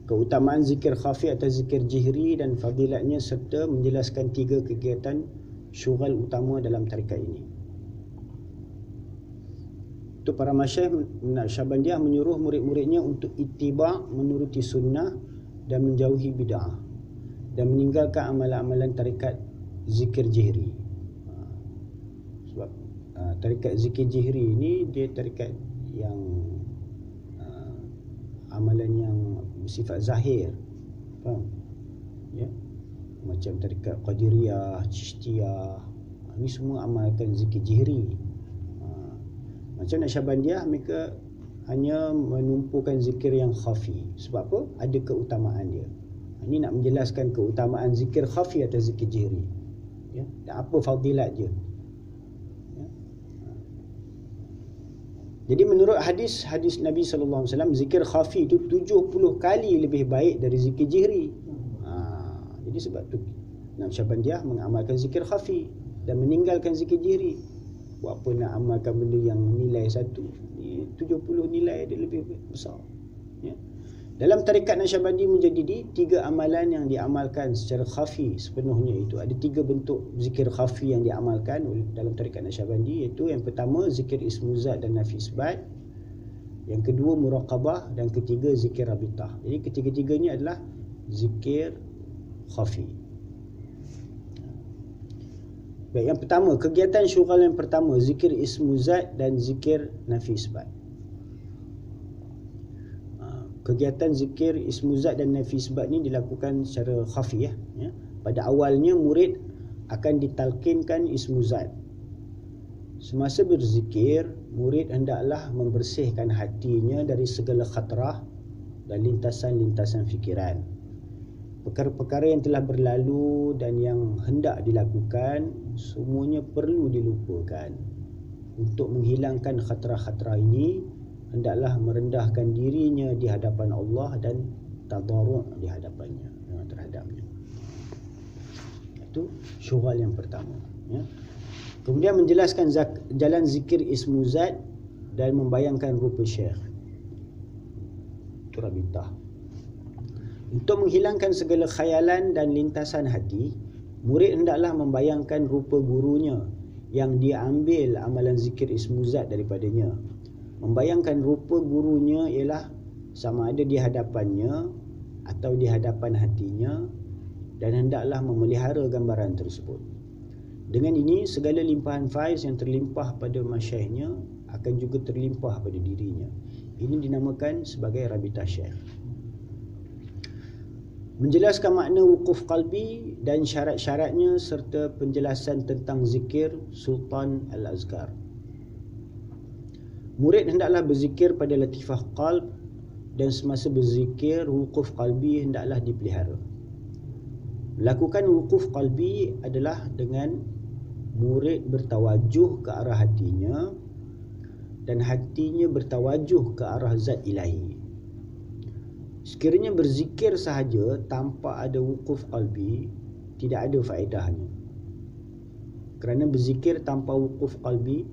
keutamaan zikir khafi atau zikir jihri dan fadilatnya, serta menjelaskan 3 kegiatan syughal utama dalam tarekat ini. Untuk para masyaikh Naqsyabandiyah menyuruh murid-muridnya untuk ittiba', menuruti sunnah dan menjauhi bid'ah, dan meninggalkan amalan-amalan tarekat zikir jihri. Sebab tarekat zikir jihri ini dia tarekat yang amalan yang bersifat zahir, faham? Ya, macam tarekat Qadiriyah, Chishtiah, ini semua amalkan zikir jihri. Macam Naqsyabandiyah, mereka hanya menumpukan zikir yang khafi. Sebab apa? Ada keutamaan dia. Ini nak menjelaskan keutamaan zikir khafi atau zikir jihri, ya, dan apa fadilat dia. Jadi menurut hadis Nabi SAW, zikir khafi itu 70 kali lebih baik dari zikir jihri. Jadi sebab tu Naqsyabandiyah mengamalkan zikir khafi dan meninggalkan zikir jihri. Buat apa nak amalkan benda yang nilai 1, 70 nilai dia lebih besar, ya. Dalam tarekat Naqsyabandi menjadi 3 amalan yang diamalkan secara khafi sepenuhnya. Itu ada 3 bentuk zikir khafi yang diamalkan dalam tarekat Naqsyabandi, iaitu yang pertama zikir ismuzat dan nafi isbat, yang kedua muraqabah, dan ketiga zikir rabitah. Jadi ketiga-tiganya adalah zikir khafi. Baik, yang pertama, kegiatan syughal yang pertama, zikir ismuzat dan zikir nafi isbat. Kegiatan zikir ismuzat dan nafi isbat ni dilakukan secara khafi, ya. Pada awalnya murid akan ditalkinkan ismuzat. Semasa berzikir, murid hendaklah membersihkan hatinya dari segala khatrah dan lintasan-lintasan fikiran. Perkara-perkara yang telah berlalu dan yang hendak dilakukan, semuanya perlu dilupakan. Untuk menghilangkan khatrah-khatrah ini, hendaklah merendahkan dirinya di hadapan Allah dan tadarru' di hadapannya, terhadapnya. Itu syughal yang pertama, ya. Kemudian menjelaskan jalan zikir ismuzat dan membayangkan rupa syekh, itu rabitah. Untuk menghilangkan segala khayalan dan lintasan hati, murid hendaklah membayangkan rupa gurunya yang dia ambil amalan zikir ismuzat daripadanya. Membayangkan rupa gurunya ialah sama ada di hadapannya atau di hadapan hatinya, dan hendaklah memelihara gambaran tersebut. Dengan ini, segala limpahan faiz yang terlimpah pada masyaikhnya akan juga terlimpah pada dirinya. Ini dinamakan sebagai rabitah syekh. Menjelaskan makna wukuf qalbi dan syarat-syaratnya, serta penjelasan tentang zikir Sultan Al-Azkar. Murid hendaklah berzikir pada latifah qalb, dan semasa berzikir wukuf qalbi hendaklah dipelihara. Melakukan wukuf qalbi adalah dengan murid bertawajuh ke arah hatinya dan hatinya bertawajuh ke arah zat ilahi. Sekiranya berzikir sahaja tanpa ada wukuf qalbi, tidak ada faedahnya. Kerana berzikir tanpa wukuf qalbi,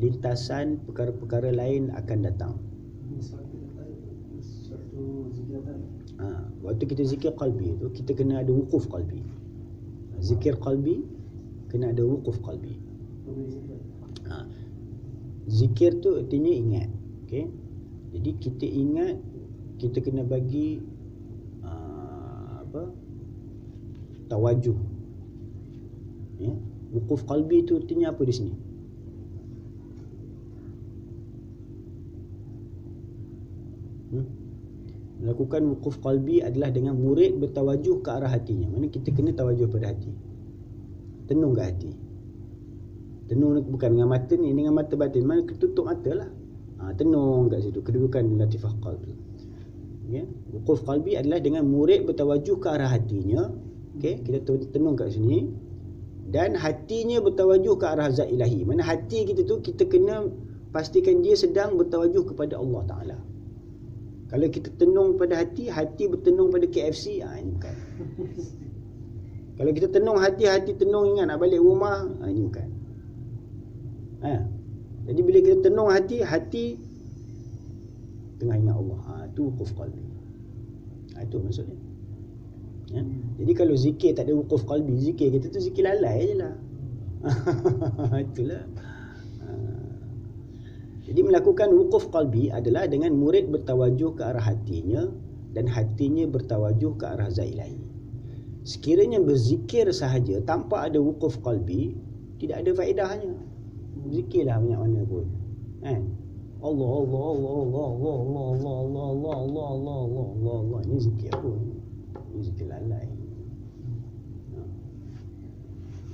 lintasan perkara-perkara lain akan datang. Waktu kita zikir qalbi itu, kita kena ada wukuf qalbi. Zikir qalbi kena ada wukuf qalbi. Zikir tu artinya ingat, okay? Jadi kita ingat, kita kena bagi tawajuh, ya. Wukuf qalbi itu artinya apa di sini? Melakukan wukuf qalbi adalah dengan murid bertawajuh ke arah hatinya. Mana kita kena tawajuh pada hati, tenung ke hati. Tenung bukan dengan mata ni, dengan mata batin. Mana ketutup mata lah, tenung kat situ, kedudukan latifah qalbi, ya. Wukuf qalbi adalah dengan murid bertawajuh ke arah hatinya, okay? Kita tenung kat sini, dan hatinya bertawajuh ke arah zat ilahi. Mana hati kita tu, kita kena pastikan dia sedang bertawajuh kepada Allah Ta'ala. Kalau kita tenung pada hati, hati bertenung pada KFC, ini bukan. Kalau kita tenung hati, hati tenung ingat nak balik rumah, ini bukan. Jadi bila kita tenung hati, hati tengah ingat Allah. Itu wukuf qalbi. Itu maksudnya. Ya. Jadi kalau zikir tak ada wukuf qalbi, zikir kita tu zikir lalai je lah. Itulah. Jadi melakukan wukuf qalbi adalah dengan murid bertawajuh ke arah hatinya dan hatinya bertawajuh ke arah zat ilahi. Sekiranya berzikir sahaja tanpa ada wukuf qalbi, tidak ada faedahnya. Zikirlah banyak mana pun. Kan? Allah Allah Allah Allah Allah Allah Allah Allah Allah Allah Allah Allah Allah Allah. Ini zikir apa? Ini zikir lalai.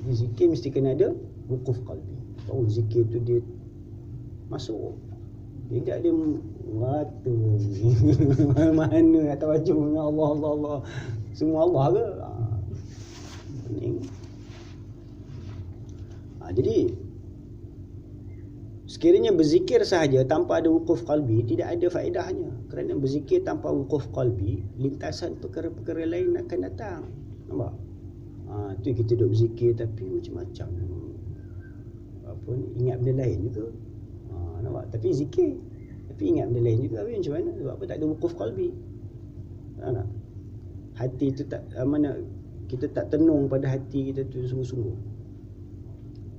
Jadi zikir mesti kena ada wukuf qalbi. Tahu zikir tu dia masuk. Tidak ada mata mana nak tawajuh dengan Allah Allah Allah. Semua Allah ke? Pening. Jadi sekiranya berzikir sahaja tanpa ada wukuf qalbi, tidak ada faedahnya. Kerana berzikir tanpa wukuf qalbi, lintasan perkara-perkara lain akan datang. Nampak? Tu kita duduk berzikir tapi macam-macam. Apa ni, ingat benda lain juga. Nampak? Tapi zikir, tapi ingat benda lain juga. Tapi macam mana? Sebab apa? Tak ada wukuf qalbi. Tak? Hati tu tak, mana kita tak tenung pada hati kita tu sungguh-sungguh.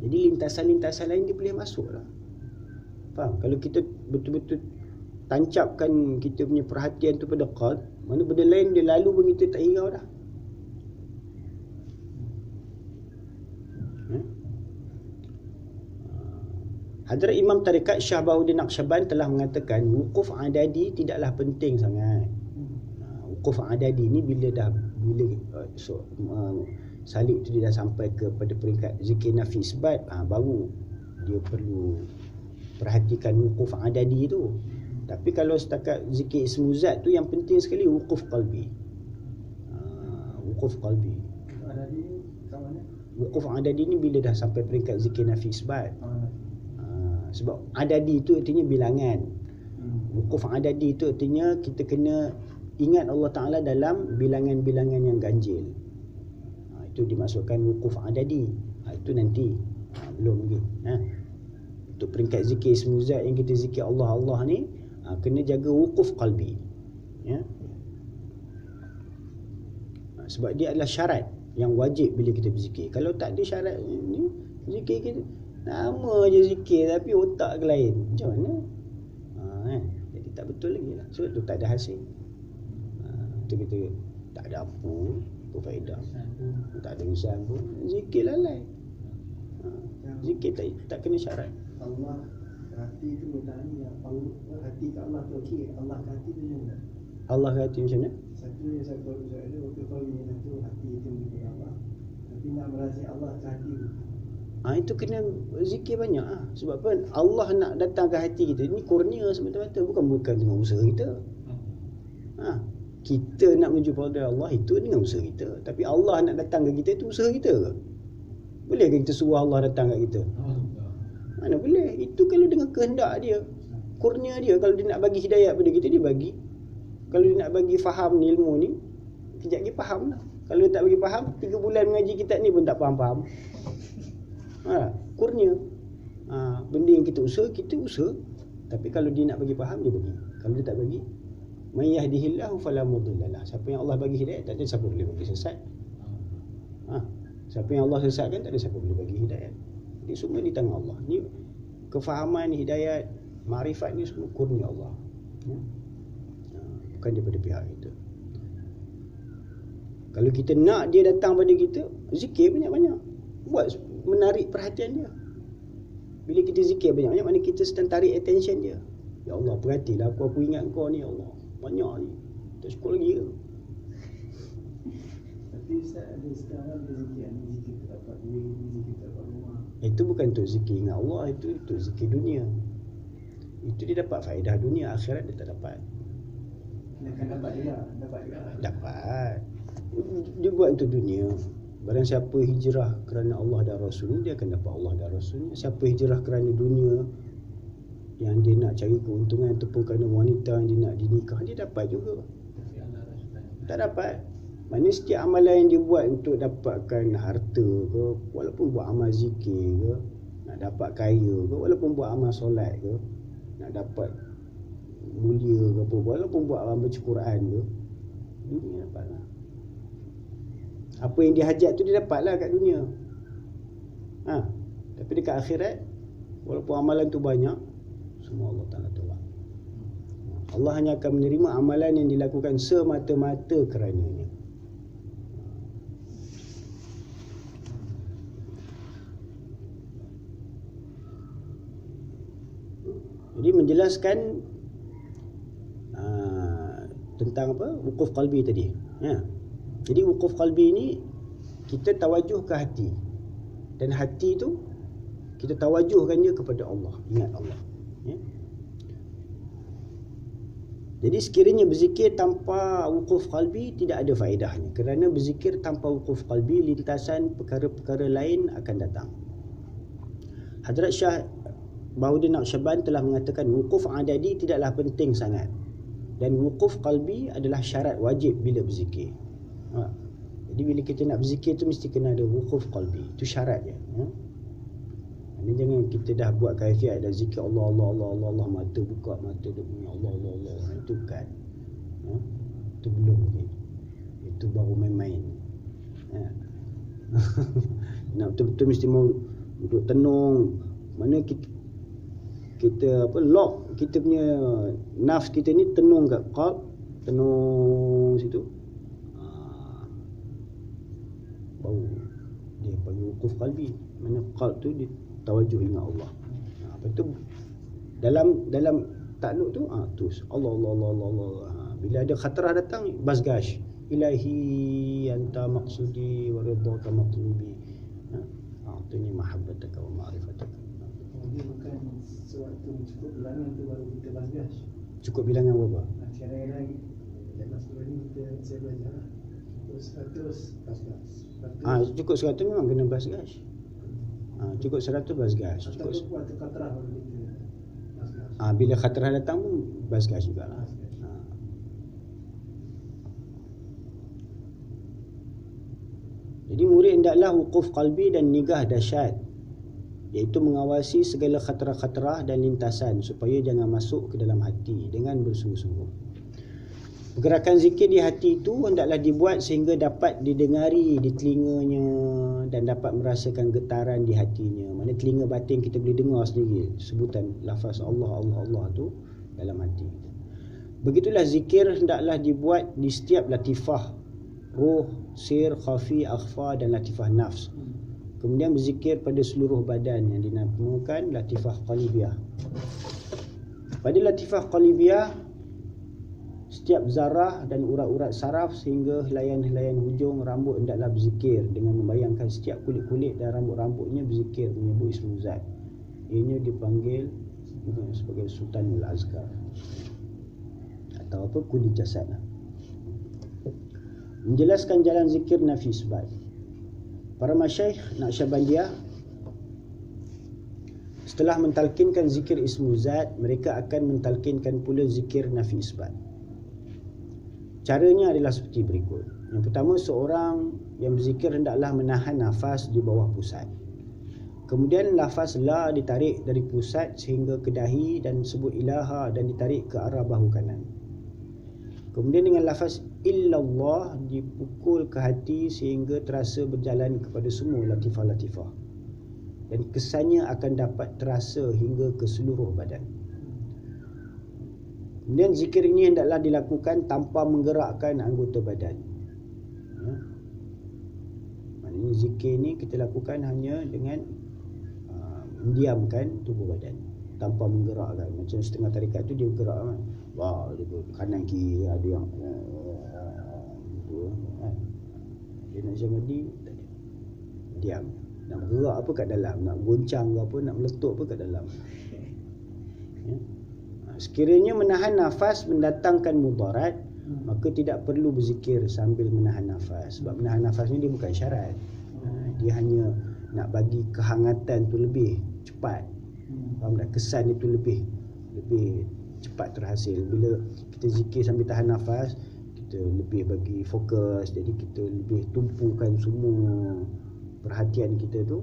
Jadi lintasan-lintasan lain dia boleh masuk lah. Faham? Kalau kita betul-betul tancapkan kita punya perhatian tu pada qalb, mana benda lain dia lalu pun kita tak hirau dah. Hadrat Imam Tarikat Syah Bahuddin Naqsyaband telah mengatakan wukuf adadi tidaklah penting sangat. Wukuf adadi ni bila salik tu dia dah sampai kepada peringkat zikir nafi isbat, baru dia perlu perhatikan wukuf adadi tu. Tapi kalau setakat zikir ismu zat tu yang penting sekali wukuf qalbi. Wukuf qalbi. Wukuf adadi ni bila dah sampai peringkat zikir nafi isbat. Sebab adadi itu artinya bilangan. Wukuf adadi itu artinya kita kena ingat Allah Ta'ala dalam bilangan-bilangan yang ganjil. Itu dimasukkan wukuf adadi. Itu nanti. Belum lagi. Untuk peringkat zikir ismu zat yang kita zikir Allah Allah ni, kena jaga wukuf qalbi. Ya. Sebab dia adalah syarat yang wajib bila kita berzikir. Kalau tak ada syarat ni, zikir kita nama je zikir tapi otak ke lain. Macam mana? Jadi tak betul lagi lah. Sebab tu tak ada hasil. Tu kita tak ada apa faedah. Tak ada usaha pun. Zikir lalai. Zikir tak kena syarat. Allah hati tu bertanya, hati ke Allah tu okey, Allah ke hati tu macam mana? Allah ke hati macam mana? Satu yang saya tahu ada waktu kau ni satu hati itu milik Allah. Tapi nak merasa Allah ke hati tu. Itu kena zikir banyak. Sebab apa? Allah nak datang ke hati kita. Ini kurnia semata-mata. Bukan dengan usaha kita. Kita nak menuju pada Allah itu dengan usaha kita. Tapi Allah nak datang ke kita itu usaha kita ke? Boleh ke kita suruh Allah datang ke kita? Mana boleh? Itu kalau dengan kehendak dia, kurnia dia. Kalau dia nak bagi hidayat pada kita, dia bagi. Kalau dia nak bagi faham ni, ilmu ni, kejap lagi faham lah. Kalau dia tak bagi faham, 3 bulan mengaji kitab ni pun tak faham-faham. Kurnia. Benda yang kita usaha. Tapi kalau dia nak bagi faham, dia bagi. Kalau dia tak bagi, may yahdihillahu fala mudhillalah. Siapa yang Allah bagi hidayat, tak ada siapa boleh bagi sesat. Siapa yang Allah sesatkan, tak ada siapa boleh bagi hidayat. Ini semua di tangan Allah. Ni kefahaman, hidayat, makrifat ni semua kurnia Allah. Bukan daripada pihak kita. Kalau kita nak dia datang pada kita, zikir banyak-banyak. Buat menarik perhatian dia. Bila kita zikir banyak-banyak, mana kita sedang tarik attention dia. Ya Allah, perhatilah aku ingat kau ni, ya Allah. Banyak ni. Tak cukup lagi ke? Tapi Ustaz ada sekarang ada zikir kita dapat duit, zikir kita dapat rumah. Itu bukan untuk zikir ingat Allah, itu untuk zikir dunia. Itu dia dapat faedah dunia, akhirat dia tak dapat. Akan dapat juga. Dapat. Dia buat untuk dunia. Barang siapa hijrah kerana Allah dan Rasul, dia akan dapat Allah dan Rasulnya. Siapa hijrah kerana dunia, yang dia nak cari keuntungan ataupun kerana wanita yang dia nak dinikah, dia dapat juga. Tak dapat. Mana setiap amalan yang dia buat untuk dapatkan harta ke, walaupun buat amal zikir ke, nak dapat kaya ke, walaupun buat amal solat ke, nak dapat mulia ke apa, walaupun buat amal baca Quran ke, dunia dapatlah. Apa yang dia hajat tu dia dapatlah kat dunia. Tapi dekat akhirat, walaupun amalan tu banyak, semua Allah Ta'ala tolak. Allah hanya akan menerima amalan yang dilakukan semata-mata kerananya. Jadi menjelaskan tentang apa? Wukuf qalbi tadi. Jadi wukuf qalbi ni kita tawajuh ke hati. Dan hati tu kita tawajuhkan dia kepada Allah, ingat Allah. Jadi sekiranya berzikir tanpa wukuf qalbi tidak ada faedahnya, kerana berzikir tanpa wukuf qalbi lintasan perkara-perkara lain akan datang. Hadrat Syah Bahaudin Naqsyaband telah mengatakan wukuf adadi tidaklah penting sangat, dan wukuf qalbi adalah syarat wajib bila berzikir. Jadi bila kita nak berzikir tu mesti kena ada wukuf qalbi, itu syarat dia. Ini jangan kita dah buat kaifiat dah zikir Allah Allah Allah Allah, Allah mata buka mata dia punya Allah Allah Allah, itu bukan. Itu belum lagi. Itu baru main-main. Nak betul-betul mesti mau duduk tenung. Mana kita lock kita punya nafs kita ni, tenung kat qalb, tenung situ. Baru dia panggil wukuf qalbi. Mana qalb tu dia tawajuh ingat Allah. Lepas tu dalam takluk tu terus Allah Allah Allah Allah, Allah. Bila ada khatarah datang, basgash ilahi anta maqsudi wa ridhaka matlubi. A'tini mahabbataka wa ma'rifataka. Dia bukan sewaktu cukup bilangan tu baru kita basgash. Cukup bilangan berapa? Sekarang lagi lepas tu ni saya belajar terus basgash. Cukup 100 memang kena basgash. Cukup 100 basgash. Cukup waktu khatarah baru kita basgash. Bila khatarah datang pun basgash jugalah. Jadi murid hendaklah wukuf qalbi dan nigah dahsyat, iaitu mengawasi segala khatarah-khatarah dan lintasan supaya jangan masuk ke dalam hati dengan bersungguh-sungguh. Pergerakan zikir di hati itu hendaklah dibuat sehingga dapat didengari di telinganya dan dapat merasakan getaran di hatinya. Mana telinga batin kita boleh dengar sendiri sebutan lafaz Allah Allah Allah tu dalam hati. Begitulah zikir hendaklah dibuat di setiap latifah ruh, sir, khafi, akhfa dan latifah nafs. Kemudian berzikir pada seluruh badan yang dinamakan latifah qalibiyah. Pada latifah qalibiyah, setiap zarah dan urat-urat saraf sehingga helaian-helaian hujung rambut hendaklah berzikir dengan membayangkan setiap kulit-kulit dan rambut-rambutnya berzikir menyebut ismu zat. Ianya dipanggil sebagai Sultanul Azkar atau apa, kulit jasad. Menjelaskan jalan zikir nafi isbat. Para masyayikh Naqsyabandiyah setelah mentalkinkan zikir ismu zat, mereka akan mentalkinkan pula zikir nafi isbat. Caranya adalah seperti berikut. Yang pertama, seorang yang berzikir hendaklah menahan nafas di bawah pusat. Kemudian lafaz la ditarik dari pusat sehingga ke dahi dan sebut ilaha dan ditarik ke arah bahu kanan. Kemudian dengan lafaz illallah dipukul ke hati sehingga terasa berjalan kepada semua latifah-latifah. Dan kesannya akan dapat terasa hingga ke seluruh badan. Kemudian zikir ini hendaklah dilakukan tanpa menggerakkan anggota badan. Maknanya zikir ini kita lakukan hanya dengan mendiamkan tubuh badan tanpa menggerakkan. Macam setengah tarikat tu dia gerak kan. Wah, dia kanan kiri ada yang dia nak jamadi tak ada. Diam. Nak bergerak apa kat dalam, nak goncang ke apa, nak meletup apa kat dalam. Sekiranya menahan nafas mendatangkan mudarat, maka tidak perlu berzikir sambil menahan nafas. Sebab menahan nafas ni dia bukan syarat. Dia hanya nak bagi kehangatan tu lebih cepat. Faham tak? Kesan itu lebih cepat terhasil. Bila kita zikir sambil tahan nafas, kita lebih bagi fokus. Jadi kita lebih tumpukan semua perhatian kita tu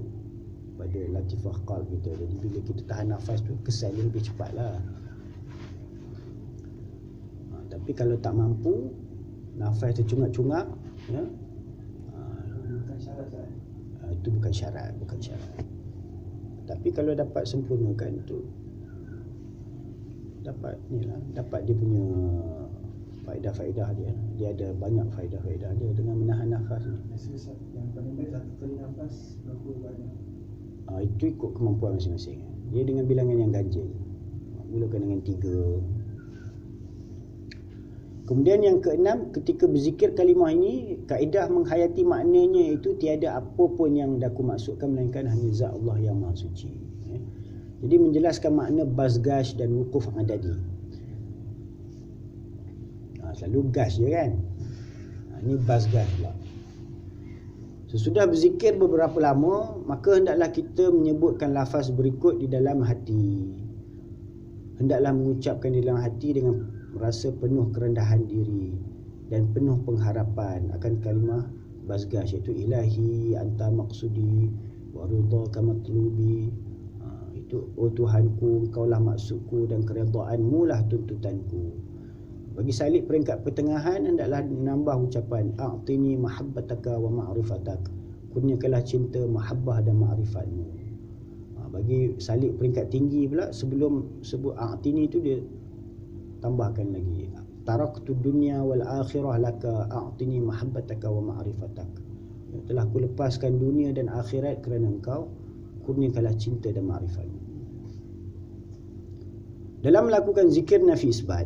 pada latifah qalb kita. Jadi bila kita tahan nafas tu, kesan dia lebih cepat lah. Tapi kalau tak mampu, nafas tercungap-cungap, ya. Bukan syarat Ustaz. Itu bukan syarat. Tapi kalau dapat sempurnakan tu dapat dia punya faedah-faedah dia. Dia ada banyak faedah-faedah dia dengan menahan nafas ni. Biasa Ustaz, yang paling baik satu kali nafas berapa banyak? Itu ikut kemampuan masing-masing. Dia dengan bilangan yang ganjil. Mulakan dengan 3. Kemudian yang keenam, ketika berzikir kalimah ini, kaedah menghayati maknanya itu tiada apa pun yang aku maksudkan melainkan hanya zat Allah yang Maha Suci. Jadi menjelaskan makna basgash dan wukuf adadi. Selalu gash je kan. Ini basgash pula. Sesudah berzikir beberapa lama, maka hendaklah kita menyebutkan lafaz berikut di dalam hati. Hendaklah mengucapkan di dalam hati dengan merasa penuh kerendahan diri dan penuh pengharapan akan kalimah basgash, iaitu ilahi anta maksudi wa ridhaka matlubi. Itu oh Tuhanku, engkaulah maksudku dan keredaanmu lah tuntutanku. Bagi salib peringkat pertengahan, hendaklah menambah ucapan a'tini mahabbataka wa ma'rifatak, kurniakanlah cinta, mahabbah dan ma'rifatmu. Bagi salib peringkat tinggi pula, sebelum sebut a'tini itu dia tambahkan lagi taraktu dunya wal akhirah laka a'tini mahabbataka wa ma'rifatak. Telah aku lepaskan dunia dan akhirat kerana engkau, kurniakanlah cinta dan ma'rifatmu. Dalam melakukan zikir nafi isbat,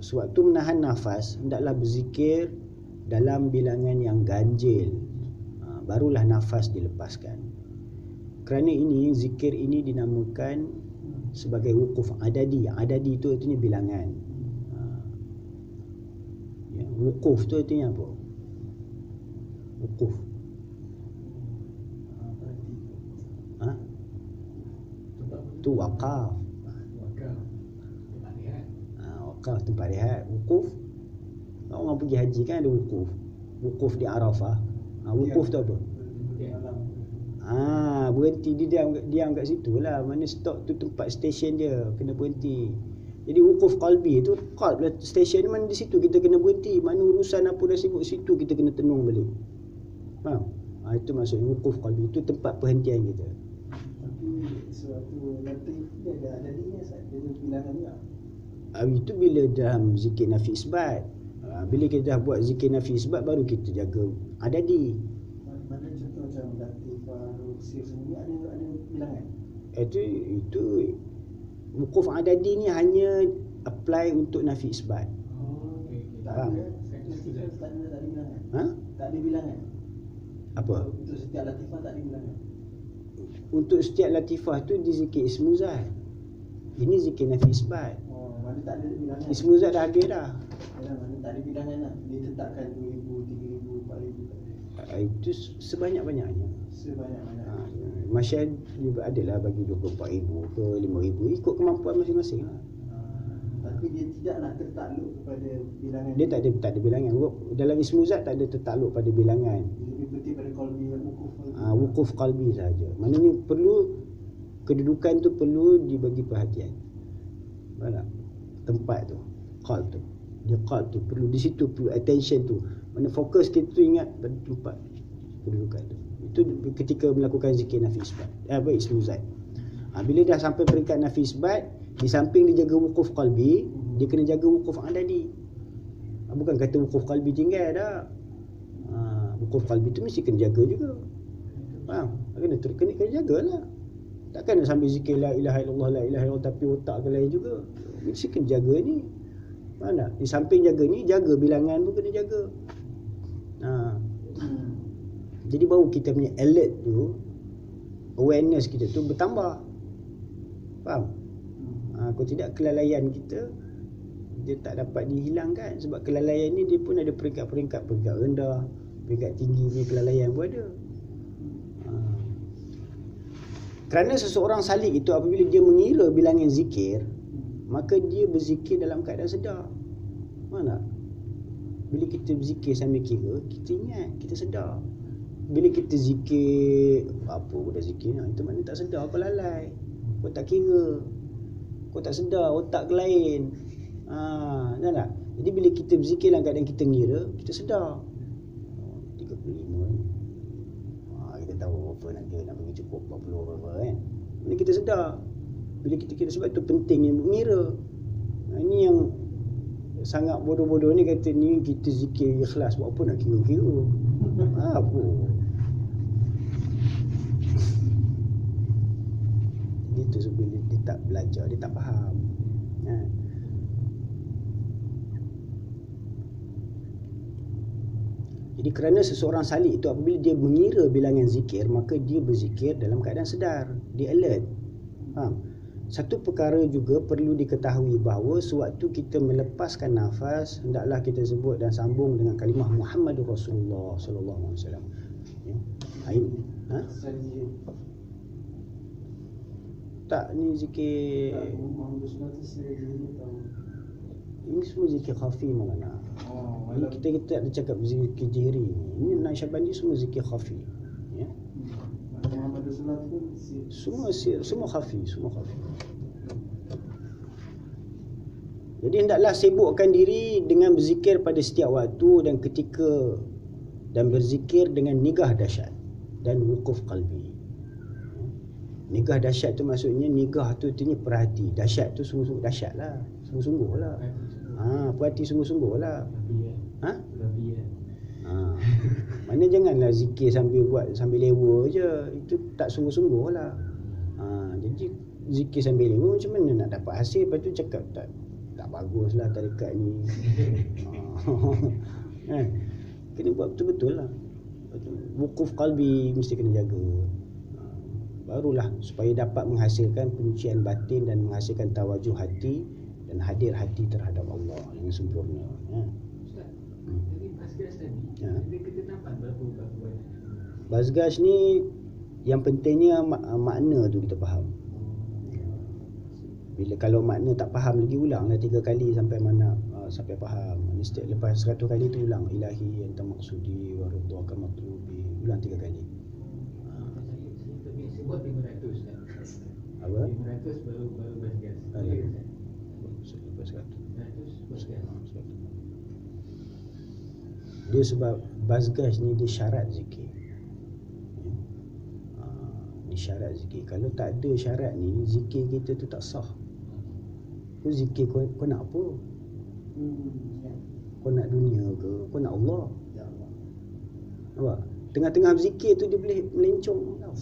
sewaktu menahan nafas, hendaklah berzikir dalam bilangan yang ganjil. Barulah nafas dilepaskan. Kerana ini, zikir ini dinamakan sebagai wukuf adadi. Adadi itu artinya bilangan. Wukuf tu artinya apa? Wukuf. Tu wakaf. Wakaf tempat rehat. Wukuf, orang pergi haji kan ada wukuf. Wukuf di Arafah. Wukuf tu apa? Berhenti diam kat situ lah. Mana stop tu tempat stesen dia, kena berhenti. Jadi wukuf qalbi tu, qalb lah stesen mana di situ kita kena berhenti. Mana urusan apa dah sibuk situ kita kena tenung balik. Faham? Itu maksudnya wukuf qalbi, itu tempat perhentian kita. Tapi suatu latif dia ada adadinya Ustaz, dia ada bilangan juga. Itu bila dalam zikir nafi isbat. Bila kita dah buat zikir nafi isbat, baru kita jaga adadi. Mana contoh macam latifah, ruksir semua ada bilangan? Itu wukuf adadi ni hanya apply untuk nafi isbat. Tak ada bilangan. Tak ada bilangan. Apa? Untuk setiap latifah tak ada bilangan. Untuk setiap latifah tu di zikir ismuzat. Ini zikir nafi isbat. Mana tak ada bilangan. Ismuzat dah ada dah. Mana tak ada bilangan lah. Dia tetapkan 2,000, 3,000, 4,000. Itu sebanyak-banyaknya. Sebanyak-banyak. Masyarakat adalah bagi 24,000 ke 5,000, ikut kemampuan masing-masing lah. Tapi dia tidaklah tertakluk kepada bilangan. Dia tak ada bilangan. Dalam ismuzat tak ada tertakluk pada bilangan. Lebih penting pada qalbi dan wukuf. Wukuf qalbi saja. Maknanya perlu, kedudukan tu perlu dibagi perhatian. Faham? Tempat tu, qalb tu. Dia qalb tu perlu, di situ perlu attention tu. Mana fokus kita tu ingat pada tempat kedudukan tu. Itu ketika melakukan zikir nafi isbat. Ismuzat. Bila dah sampai peringkat nafi isbat, di samping dia jaga wukuf qalbi, dia kena jaga wukuf adadi. Bukan kata wukuf qalbi tinggal dah. Wukuf qalbi tu mesti kena jaga juga. Faham? Kena jagalah. Takkan nak sambil zikir la ilaha illallah, la ilaha illallah tapi otak ke lain juga. Mesti kena jaga ni. Faham tak? Di samping jaga ni, jaga bilangan pun kena jaga. Jadi baru kita punya alert tu, awareness kita tu bertambah. Faham? Kalau tidak, kelalaian kita dia tak dapat dihilangkan. Sebab kelalaian ni dia pun ada peringkat-peringkat. Peringkat rendah, peringkat tinggi ni kelalaian pun ada. Kerana seseorang salik itu apabila dia mengira bilangan zikir, maka dia berzikir dalam keadaan sedar. Mana? Bila kita berzikir sambil kira, kita ingat, kita sedar. Bila kita zikir, apa pun dah zikir, itu mana tak sedar, kau lalai. Kau tak kira, kau tak sedar, otak ke lain. Tak? Jadi bila kita berzikir dalam keadaan kita ngira, kita sedar 35 ni. Kita tahu apa nak bagi cukup 40 apa kan. Bila kita sedar, bila kita kira, sebab tu pentingnya mengira. Ini yang sangat bodoh-bodoh ni kata ni kita zikir ikhlas, buat apa nak kira-kira. Apa? Itu sebab dia tak belajar, dia tak faham. Jadi kerana seseorang salik itu apabila dia mengira bilangan zikir, maka dia berzikir dalam keadaan sedar, dia alert. Faham? Satu perkara juga perlu diketahui bahawa sewaktu kita melepaskan nafas, hendaklah kita sebut dan sambung dengan kalimah Muhammadur Rasulullah sallallahu alaihi wasallam. Ya. Tak, ni zikir ini semua zikir khafi Maulana. Ini kita tak ada cakap zikir jihri. Ini Naqsyabandi semua zikir khafi. Ya. Semua khafi, semua khafi. Jadi hendaklah sibukkan diri dengan berzikir pada setiap waktu dan ketika, dan berzikir dengan nigah dahsyat dan wukuf qalbi. Nigah dahsyat tu maksudnya, nigah tu artinya perhati, dahsyat tu sungguh-sungguh dahsyat lah, sungguh-sungguh lah. Perhati sungguh-sungguh lah. Mana janganlah zikir sambil lewa je, itu tak sungguh-sungguh lah. Jadi zikir sambil lewa macam mana nak dapat hasil, lepas tu cakap tak bagus lah tarikat ni. Kena buat betul-betul lah. Wukuf qalbi mesti kena jaga. Barulah supaya dapat menghasilkan penyucian batin dan menghasilkan tawajuh hati dan hadir hati terhadap Allah yang sempurna. Ustaz, jadi Basgas tadi, ada ketetapan berapa buat? Basgas ni yang pentingnya makna tu kita faham. Bila kalau makna tak faham lagi, ulanglah 3 kali sampai mana sampai faham. Setiap lepas 100 kali tu ulang, ilahi anta maqsudi wa ridwaka matlubi, ulang 3 kali. Saya buat 500 kan. Apa? 500 baru Basgas. Lepas 100. 100 Basgas. Dia sebab Basgas ni dia syarat zikir. Ni syarat zikir. Kalau tak ada syarat ni, zikir kita tu tak sah. Kau zikir kau nak apa? Kau nak dunia ke? Kau nak Allah? Ya Allah. Nampak? Tengah-tengah berzikir tu dia boleh melencong tau.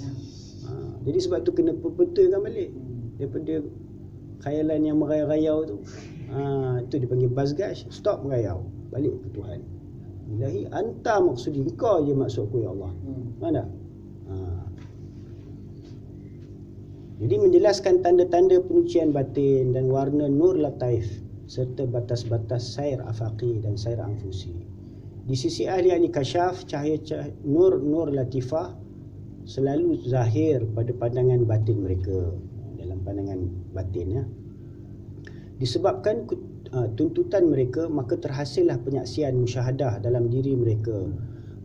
Jadi sebab tu kena betulkan balik daripada khayalan yang merayau-rayau tu. Itu dipanggil Basgas. Stop merayau, balik ke Tuhan. Ilahi anta maksudi, engkau je maksudku ya Allah. Mana? Jadi menjelaskan tanda-tanda penyucian batin dan warna nur lataif serta batas-batas sair afaqi dan sair anfusi. Di sisi ahli-ahli kasyaf, cahaya nur latifah selalu zahir pada pandangan batin mereka, dalam pandangan batin ya. Disebabkan tuntutan mereka, maka terhasillah penyaksian musyahadah dalam diri mereka.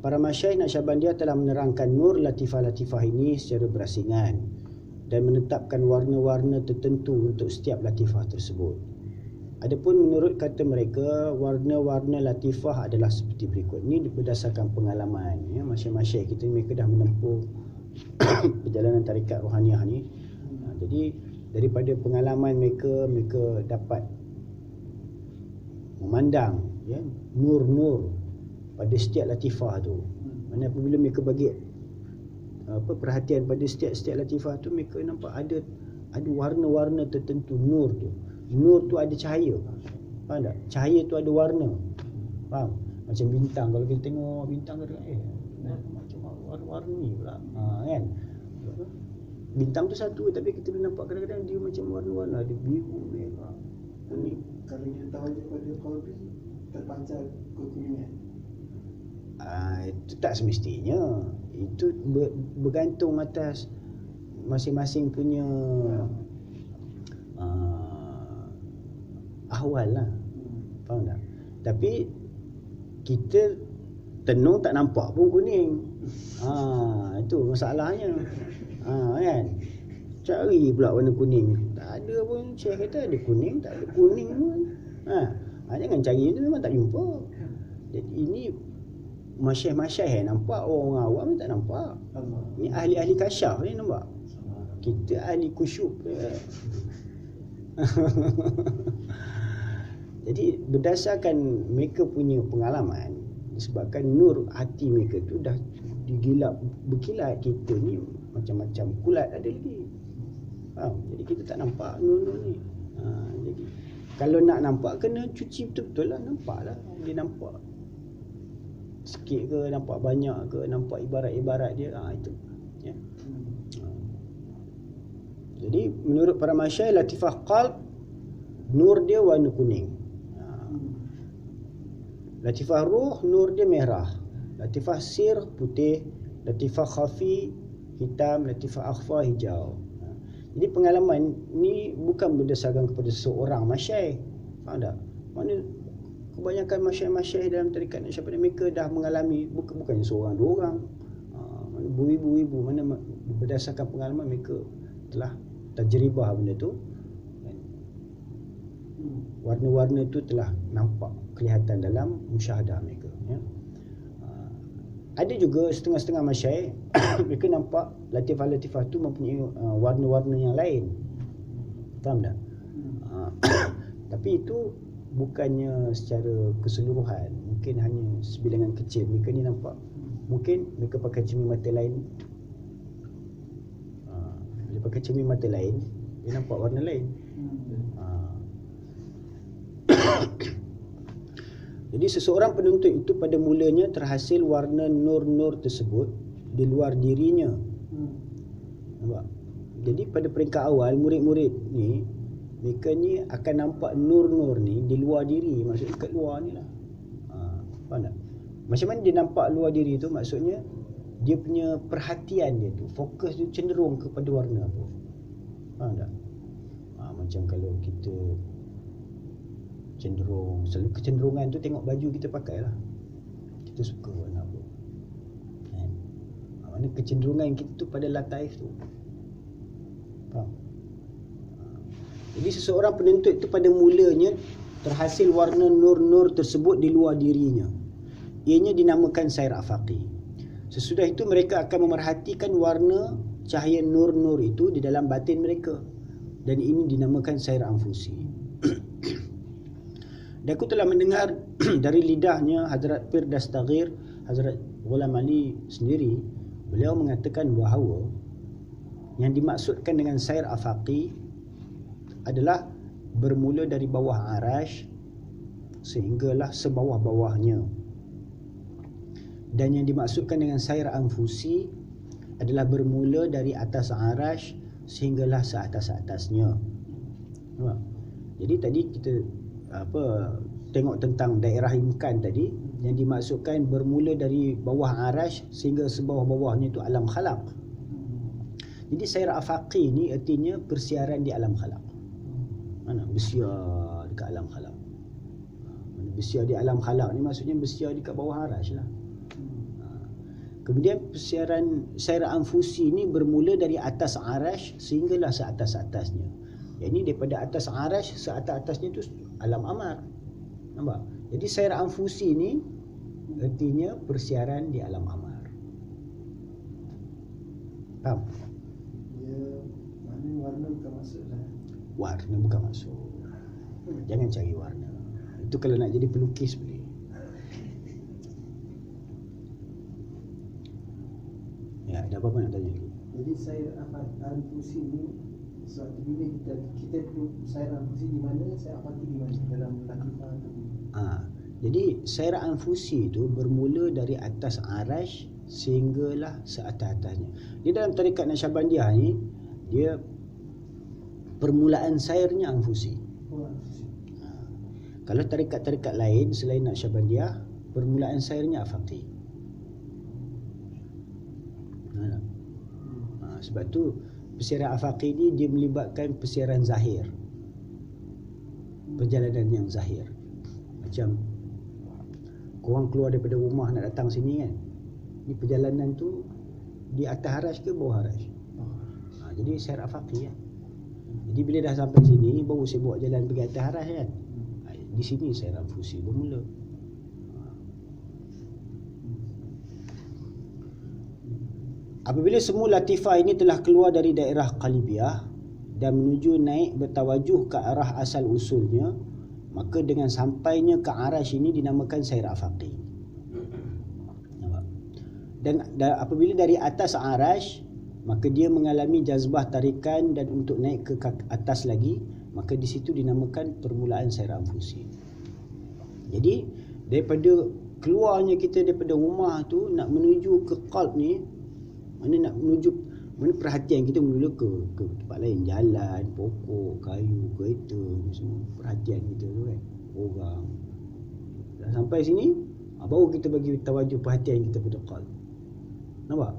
Para masyayikh Naqsyabandiyah telah menerangkan nur latifah-latifah ini secara berasingan dan menetapkan warna-warna tertentu untuk setiap latifah tersebut. Adapun menurut kata mereka, warna-warna latifah adalah seperti berikut. Ini berdasarkan pengalaman ya, masyayikh kita mereka dah menempuh perjalanan tarikat rohaniah ni. Jadi daripada pengalaman mereka dapat memandang ya, nur-nur pada setiap latifah tu. Mana apabila mereka bagi perhatian pada setiap latifah tu, mereka nampak ada warna-warna tertentu nur tu. Nur tu ada cahaya. Faham tak? Cahaya tu ada warna. Faham? Macam bintang, kalau kita tengok bintang macam warna-warni pula. Kan? Bintang tu satu, tapi kita boleh nampak kadang-kadang dia macam warna-warna, ada biru, merah, kuning. Kalau kita tahu je pada qalbi terpancar kekuningan. Itu tak semestinya. Itu bergantung atas masing-masing punya ahwal lah. Faham tak? Tapi kita tenung tak nampak pun kuning. Itu masalahnya. Kan? Cari pula warna kuning. Tak ada pun. Syekh kata ada kuning, tak ada kuning pun. Jangan cari itu, memang tak jumpa. Jadi ini masyayikh-masyayikh nampak, orang awam tak nampak. Ni ahli-ahli kasyaf ni nampak. Kita ahli kusyuk. Jadi berdasarkan mereka punya pengalaman, disebabkan nur hati mereka tu dah digilap berkilat, kita ni macam-macam kulat ada lagi. Faham? Jadi kita tak nampak nur-nur ni. Jadi kalau nak nampak kena cuci betul-betul lah, nampak lah. Dia nampak sikit ke, nampak banyak ke, nampak ibarat-ibarat dia, itu ya. Jadi menurut para masyayikh, latifah qalb nur dia warna kuning. Latifah ruh nur dia merah. Latifah sir putih, latifah khafi hitam, latifah akhfa hijau. Jadi pengalaman ni bukan berdasarkan kepada seorang masyayikh. Faham tak? Mana kebanyakan masyayikh-masyayikh dalam tarikat Naqsyabandiyah mereka dah mengalami, bukannya seorang dua orang. Mana beribu-ibu, mana berdasarkan pengalaman mereka telah tajribah benda tu. Warna-warna tu telah nampak kelihatan dalam musyahadah mereka, ya. Ada juga setengah-setengah masyayikh mereka nampak latifah-latifah tu mempunyai warna-warna yang lain. Faham tak? Tapi itu bukannya secara keseluruhan, mungkin hanya sebilangan kecil. Mereka ni nampak, mungkin mereka pakai cermin mata lain. Bila pakai cermin mata lain, dia nampak warna lain. Jadi seseorang penuntut itu pada mulanya terhasil warna nur-nur tersebut di luar dirinya. Nampak? Jadi pada peringkat awal murid-murid ni, mereka ni akan nampak nur-nur ni di luar diri, maksudnya kat luar ni lah. Faham tak? Macam mana dia nampak luar diri tu? Maksudnya dia punya perhatian dia tu, fokus dia cenderung kepada warna apa. Faham tak? Macam kalau kita cenderung, selalu kecenderungan tu tengok baju kita pakai lah, kita suka warna apa kan? Mana kecenderungan kita tu pada lataif tu. Faham? Jadi seseorang penuntut itu pada mulanya terhasil warna nur-nur tersebut di luar dirinya. Ianya dinamakan sair afaqi. Sesudah itu mereka akan memerhatikan warna cahaya nur-nur itu di dalam batin mereka, dan ini dinamakan sair anfusi. Dan aku telah mendengar dari lidahnya Hazrat Pir Dastagir, Hazrat Ghulam Ali sendiri, beliau mengatakan bahawa yang dimaksudkan dengan sair afaqi adalah bermula dari bawah arash sehinggalah sebawah-bawahnya. Dan yang dimaksudkan dengan sair anfusi adalah bermula dari atas arash sehinggalah seatas-atasnya. Nampak? Jadi tadi kita tengok tentang daerah imkan tadi, yang dimaksudkan bermula dari bawah arash sehingga sebawah-bawahnya itu alam khalaq. Jadi sair afaqi ni artinya persiaran di alam khalaq. Mana bersiar dekat alam khalaq. Mana bersiar di alam khalaq ni maksudnya bersiar dekat bawah arash lah. Kemudian persiaran sair anfusi ni bermula dari atas arash sehinggalah seatas-atasnya. Yang ini daripada atas arash seatas-atasnya tu alam amar. Nampak? Jadi sair anfusi ni artinya persiaran di alam amar. Faham? Ya, maknanya warna bukan maksud lah. Warna bukan maksud. Jangan cari warna. Itu kalau nak jadi pelukis boleh. Ya, ada apa-apa nak tanya lagi? Jadi sair anfusi ni, suatu bila kita sair anfusi di mana, sair afaqi di mana dalam latifah tu. Jadi sair anfusi itu bermula dari atas arash sehinggalah seatas-atasnya. Di dalam tarikat Naqsyabandiyah ni, dia permulaan sairnya anfusi. Kalau tarikat-tarikat lain selain Naqsyabandiyah, permulaan sairnya afaqi. Sebab tu persiaran afaqi ni dia melibatkan persiaran zahir, perjalanan yang zahir. Macam korang keluar daripada rumah nak datang sini kan, ni perjalanan tu di atas arash ke bawah arash. Jadi sair afaqi kan. Jadi bila dah sampai sini baru saya bawa jalan pergi atas arash kan. Di sini cairan fusi bermula. Apabila semua latifah ini telah keluar dari daerah qalibiyah dan menuju naik bertawajuh ke arah asal usulnya, maka dengan sampainya ke arash ini dinamakan sair afaqi. Dan apabila dari atas arash, maka dia mengalami jazbah tarikan, dan untuk naik ke atas lagi, maka di situ dinamakan permulaan sair anfusi. Jadi daripada keluarnya kita daripada rumah tu nak menuju ke qalb ni, mana nak menuju, mana perhatian kita mula ke tempat lain, jalan, pokok, kayu, kereta, ni semua perhatian kita tu kan, orang. Dah sampai sini, baru kita bagi tawajuh perhatian kita pada qalb. Nampak?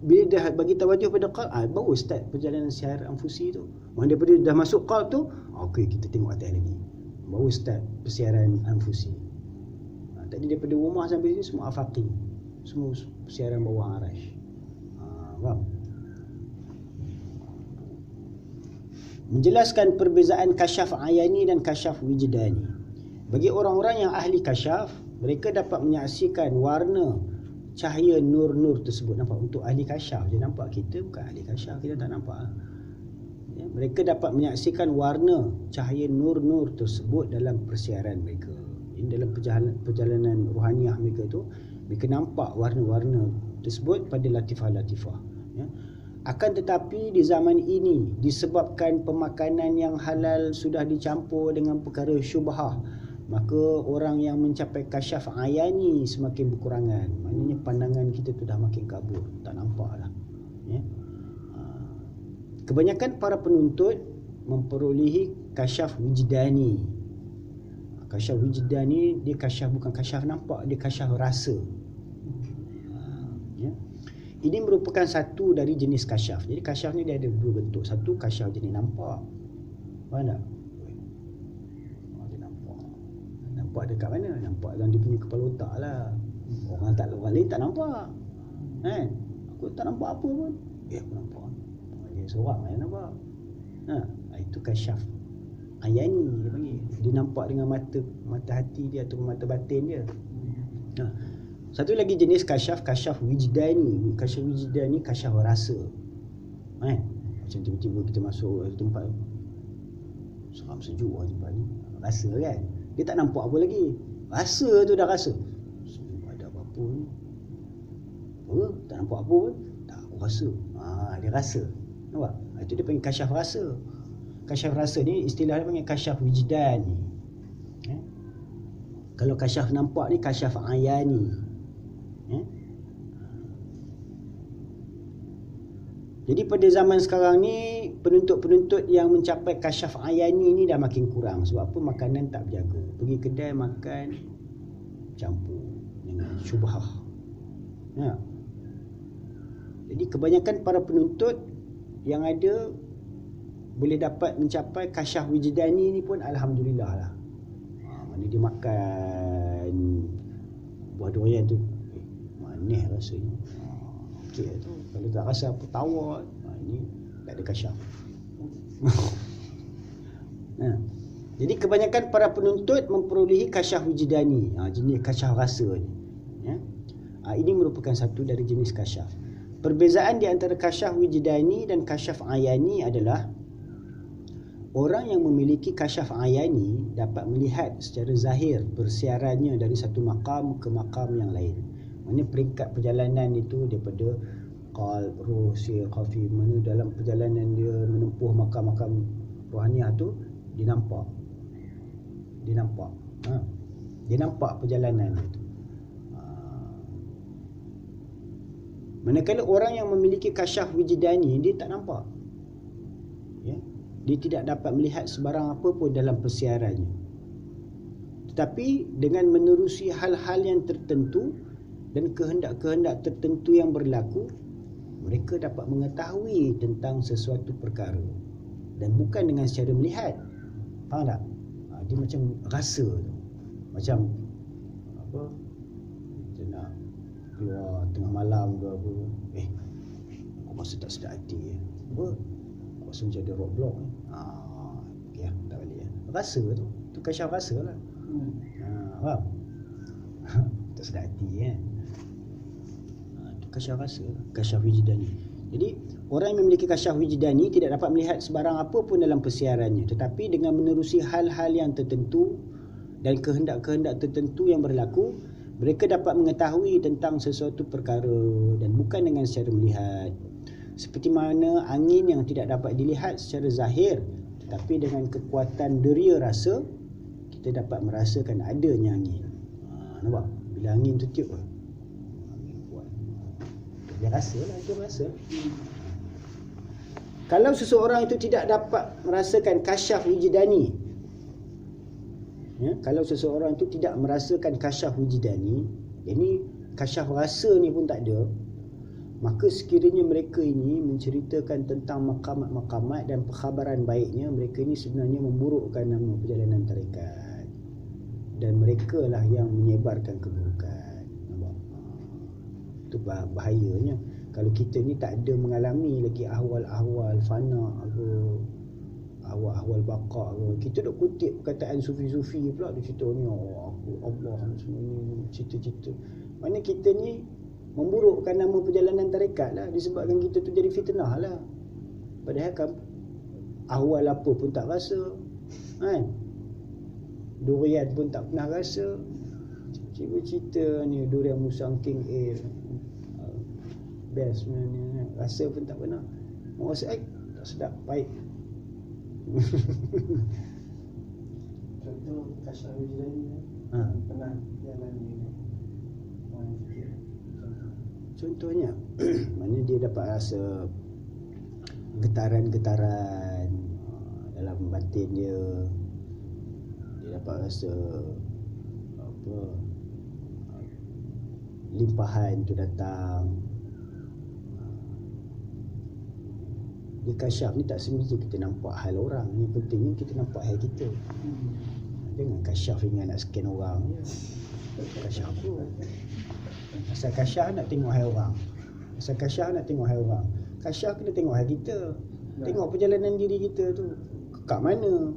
Bila dah bagi tawajuh pada qalb, baru start perjalanan siar anfusi tu. Mana daripada dah masuk qalb tu, okey, kita tengok atas lagi, baru start persiaran anfusi. Tadi daripada rumah sampai sini semua afaqi, semua persiaran bawah arash. Faham? Menjelaskan perbezaan kasyaf ayani dan kasyaf wijdani. Bagi orang-orang yang ahli kasyaf, mereka dapat menyaksikan warna cahaya nur-nur tersebut. Nampak? Untuk ahli kasyaf je nampak, kita bukan ahli kasyaf, kita tak nampak. Ya, mereka dapat menyaksikan warna cahaya nur-nur tersebut dalam persiaran mereka. Ini dalam perjalanan rohaniah mereka tu, mereka nampak warna-warna tersebut pada latifah-latifah. Ya. Akan tetapi di zaman ini, disebabkan pemakanan yang halal sudah dicampur dengan perkara syubhah, maka orang yang mencapai kasyaf ayani semakin berkurangan. Maknanya pandangan kita tu dah makin kabur, tak nampak lah. Ya. Kebanyakan para penuntut memperolehi kasyaf wijdani. Kasyaf wijdani, dia kasyaf bukan kasyaf nampak, dia kasyaf rasa. Ya. Ini merupakan satu dari jenis kasyaf. Jadi kasyaf ni dia ada dua bentuk. Satu kasyaf jenis nampak. Faham tak? Dia nampak. Nampak dekat mana? Nampak dalam dia punya kepala otak lah. Orang lain tak nampak. Kan? Aku tak nampak apa pun. Aku nampak. Dia seorang yang nampak. Itu kasyaf ayani dia panggil. Dia nampak dengan mata hati dia atau mata batin dia. Satu lagi jenis kasyaf wijdani. Kasyaf wijdani kasyaf rasa. Macam tiba-tiba kita masuk tempat seram sejuk tempat ni, rasa kan. Dia tak nampak apa lagi, rasa tu dah rasa ada apa-apa ni. Tak nampak apa pun, tak, aku rasa. Dia rasa. Nampak? Itu dia panggil kasyaf rasa. Kasyaf rasa ni istilah dia panggil kasyaf wijdani. Kalau kasyaf nampak ni kasyaf ayani. Jadi pada zaman sekarang ni, penuntut-penuntut yang mencapai kasyaf ayani ni dah makin kurang. Sebab apa? Makanan tak berjaga. Pergi kedai makan campur dengan syubhah. Jadi kebanyakan para penuntut yang ada boleh dapat mencapai kasyaf wijdani ni pun alhamdulillah lah. Mana dia makan buah durian tu, manis rasanya. Okey tu. Kalau tak rasa apa, tawar, ini tak ada kasyaf. Jadi kebanyakan para penuntut memperolehi kasyaf wijdani, jenis kasyaf rasa ni. Ini merupakan satu dari jenis kasyaf. Perbezaan di antara kasyaf wijdani dan kasyaf ayani adalah orang yang memiliki kasyaf ayani dapat melihat secara zahir persiarannya dari satu makam ke makam yang lain. Maksudnya peringkat perjalanan itu daripada qalb, ruh, sir, khafi, mana dalam perjalanan dia menempuh makam-makam rohaniah tu, dia nampak. Dia nampak perjalanan itu. Manakala orang yang memiliki kasyaf wijdani, dia tak nampak. Ya? Dia tidak dapat melihat sebarang apa pun dalam persiarannya. Tetapi dengan menerusi hal-hal yang tertentu dan kehendak-kehendak tertentu yang berlaku, mereka dapat mengetahui tentang sesuatu perkara, dan bukan dengan secara melihat. Faham tak? Dia macam rasa tu. Macam apa, kita nak keluar tengah malam ke apa, aku rasa tak sedap hati. Apa? Aku rasa macam ada roadblock ni. Okey lah, tak balik. Rasa tu. Tu kasyaf rasa lah. Faham? Tak sedap hati kan. Itu kasyaf rasa, kasyaf wijdani. Jadi orang yang memiliki kasyaf wijdani tidak dapat melihat sebarang apa pun dalam persiarannya, tetapi dengan menerusi hal-hal yang tertentu dan kehendak-kehendak tertentu yang berlaku, mereka dapat mengetahui tentang sesuatu perkara dan bukan dengan secara melihat. Seperti mana angin yang tidak dapat dilihat secara zahir, tetapi dengan kekuatan deria rasa kita dapat merasakan adanya angin. Nampak? Bila angin tu tiup, angin kuat. Dia rasa lah, dia rasa. Kalau seseorang itu tidak dapat merasakan kasyaf wijdani, kalau seseorang itu tidak merasakan kasyaf wijdani, ini kasyaf rasa ni pun tak ada, maka sekiranya mereka ini menceritakan tentang maqamat-maqamat dan perkhabaran baiknya, mereka ini sebenarnya memburukkan nama perjalanan tarekat, dan mereka lah yang menyebarkan keburukan. Nampak? Itu bahayanya. Kalau kita ni tak ada mengalami lagi ahwal-ahwal fana ke, ahwal baqa ke, kita duk kutip perkataan sufi-sufi pula, dia cerita ni, aku Allah semua ni, cerita-cerita. Mana kita ni memburukkan nama perjalanan tarekat lah, disebabkan kita tu jadi fitnah lah. Padahal kan ahwal apa pun tak rasa kan, durian pun tak pernah rasa. Cerita ni durian musangking best sebenarnya, rasa pun tak pernah. Mau rasa tak sedap, pahit. Contoh kasyaf wijdani pernah jalan ni orang fikir. Contohnya mana dia dapat rasa getaran-getaran dalam batin dia, dia dapat rasa apa, limpahan tu datang. Di kasyaf ni tak semestinya kita nampak hal orang, yang pentingnya kita nampak hal kita. Jangan kasyaf ingat nak scan orang je. Kasyaf tu asal kasyaf nak tengok hal orang, asal kasyaf nak tengok hal orang. Kasyaf kena tengok hal kita, tengok perjalanan diri kita tu kat mana,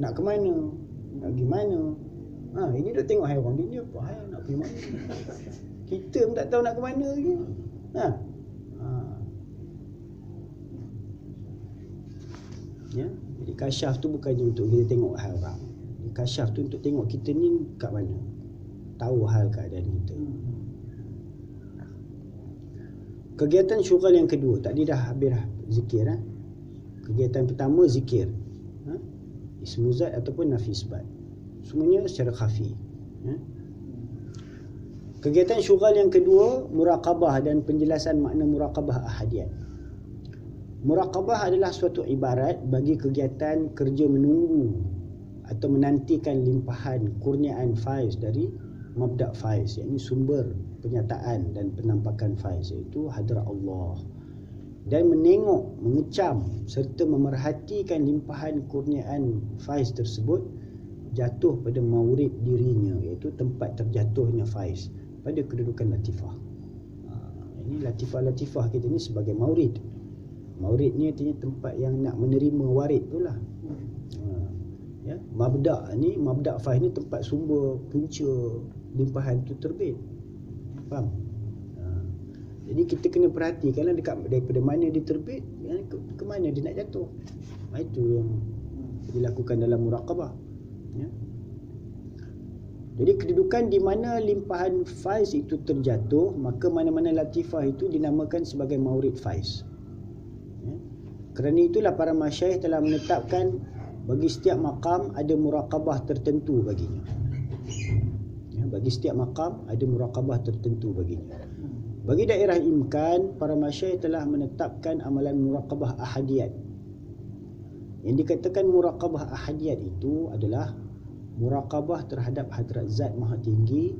nak ke mana, nak pergi mana. Ini dah tengok hal orang, dia apa hal nak pergi mana, kita pun tak tahu nak ke mana lagi. Ya, jadi kasyaf tu bukannya untuk kita tengok hal orang. Kasyaf tu untuk tengok kita ni kat mana, tahu hal keadaan kita. Kegiatan syughal yang kedua, tadi dah habis dah zikir. Kegiatan pertama zikir, ismu zat ataupun nafi isbat, semuanya secara khafi. Kegiatan syughal yang kedua, muraqabah dan penjelasan makna muraqabah ahadiyat. Muraqabah adalah suatu ibarat bagi kegiatan kerja menunggu atau menantikan limpahan kurniaan faiz dari mabda' faiz, iaitu sumber penyataan dan penampakan faiz, iaitu hadrat Allah, dan menengok, mengecam serta memerhatikan limpahan kurniaan faiz tersebut jatuh pada maurid dirinya, iaitu tempat terjatuhnya faiz pada kedudukan latifah. Ini latifah-latifah kita ni sebagai maurid. Maurid ni artinya tempat yang nak menerima warid tu lah. Ya, mabda' ni, mabda' faiz ni tempat sumber punca limpahan tu terbit. Faham? Jadi kita kena perhatikanlah daripada mana dia terbit, ke mana dia nak jatuh. Itu yang dilakukan dalam muraqabah. Ya. Jadi kedudukan di mana limpahan faiz itu terjatuh, maka mana-mana latifah itu dinamakan sebagai maurid faiz. Ya. Kerana itulah para masyayikh telah menetapkan bagi setiap maqam ada muraqabah tertentu baginya. Ya, bagi setiap maqam ada muraqabah tertentu baginya. Bagi daerah imkan, para masyayikh telah menetapkan amalan muraqabah ahadiyat. Yang dikatakan muraqabah ahadiyat itu adalah muraqabah terhadap hadrat zat maha tinggi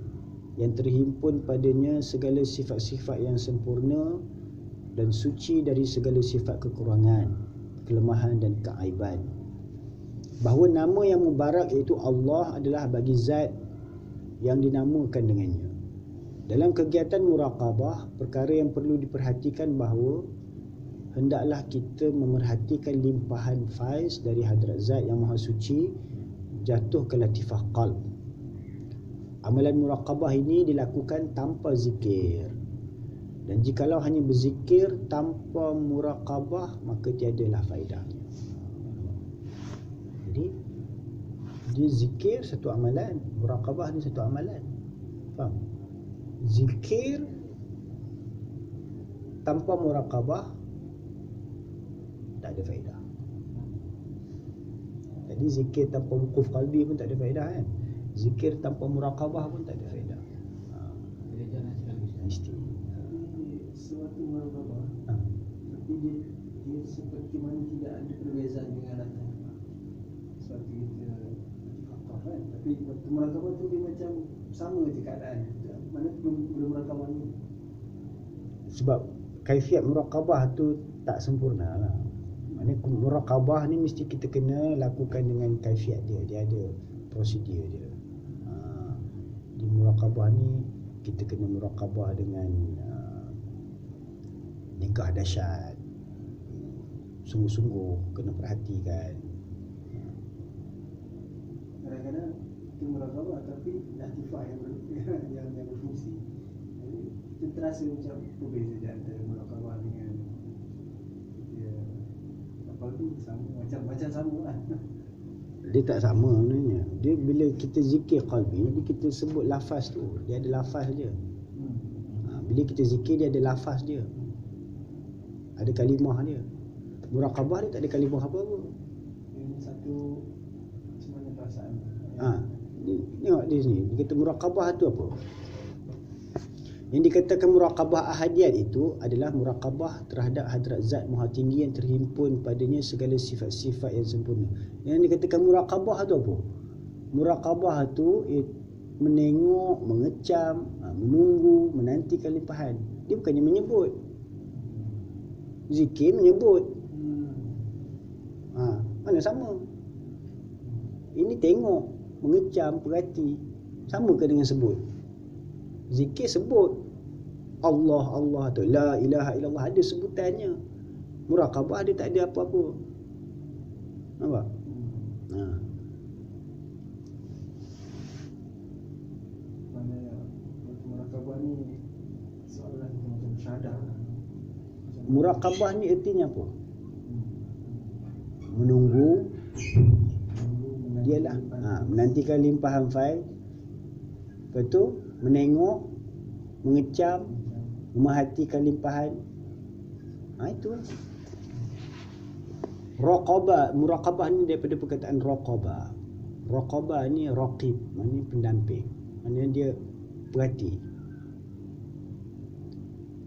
yang terhimpun padanya segala sifat-sifat yang sempurna dan suci dari segala sifat kekurangan, kelemahan dan keaiban. Bahawa nama yang mubarak iaitu Allah adalah bagi zat yang dinamakan dengannya. Dalam kegiatan muraqabah, perkara yang perlu diperhatikan bahawa hendaklah kita memerhatikan limpahan faiz dari hadrat zat yang maha suci terjatuh ke latifah qalb. Amalan muraqabah ini dilakukan tanpa zikir. Dan jikalau hanya berzikir tanpa muraqabah, maka tiadalah faedahnya. Jadi dia zikir satu amalan, muraqabah ni satu amalan. Faham? Zikir tanpa muraqabah tak ada faedah. Jadi zikir tanpa wukuf qalbi pun tak ada faedah kan? Zikir tanpa muraqabah pun tak ada faedah. Dia jangan sekali. Mesti. Suatu muraqabah, Ha. tapi dia seperti mana tidak ada perbezaan dengan latar. Seperti kita faktor kan, tapi waktu muraqabah tu dia macam sama je keadaan. Mana belum muraqabah ni. Sebab kaifiat muraqabah tu tak sempurna lah. Maknanya muraqabah ni mesti kita kena lakukan dengan kaifiat dia. Dia ada prosedur dia. Di muraqabah ni kita kena muraqabah dengan nikah dahsyat. Sungguh-sungguh kena perhatikan. Kadang-kadang kita muraqabah tapi latifah yang berfungsi. Jadi kita terasa macam berbeza je antara muraqabah dengan dia apa tu sama macam sama lah. Dia tak sama sebenarnya. Dia bila kita zikir qalbi, dia kita sebut lafaz tu. Dia ada lafaz dia. Bila kita zikir dia ada lafaz dia. Ada kalimah dia. Muraqabah dia tak ada kalimah apa-apa. Ini satu macam mana perasaan. Tengok di sini. Dia kata muraqabah tu apa? Yang dikatakan muraqabah ahadiyat itu adalah muraqabah terhadap hadrat zat maha tinggi yang terhimpun padanya segala sifat-sifat yang sempurna. Yang dikatakan muraqabah tu apa? Muraqabah tu menengok, mengecam, menunggu, menantikan limpahan. Dia bukannya menyebut. Zikir menyebut. Mana sama? Ini tengok, mengecam, perhati. Sama ke dengan sebut? Zikir sebut Allah, Allah tu, la ilaha illallah, ada sebutannya. Muraqabah dia tak ada apa-apa. Nampak? Mana muraqabah ni seolah macam syahadah. Muraqabah ni artinya apa? Menunggu. Dialah menantikan limpahan fail. Lepas tu menengok, mengecam, memerhatikan limpahan. Itu raqabah. Muraqabah ni daripada perkataan raqabah. Raqabah ni raqib, maknanya pendamping. Maknanya dia perhati.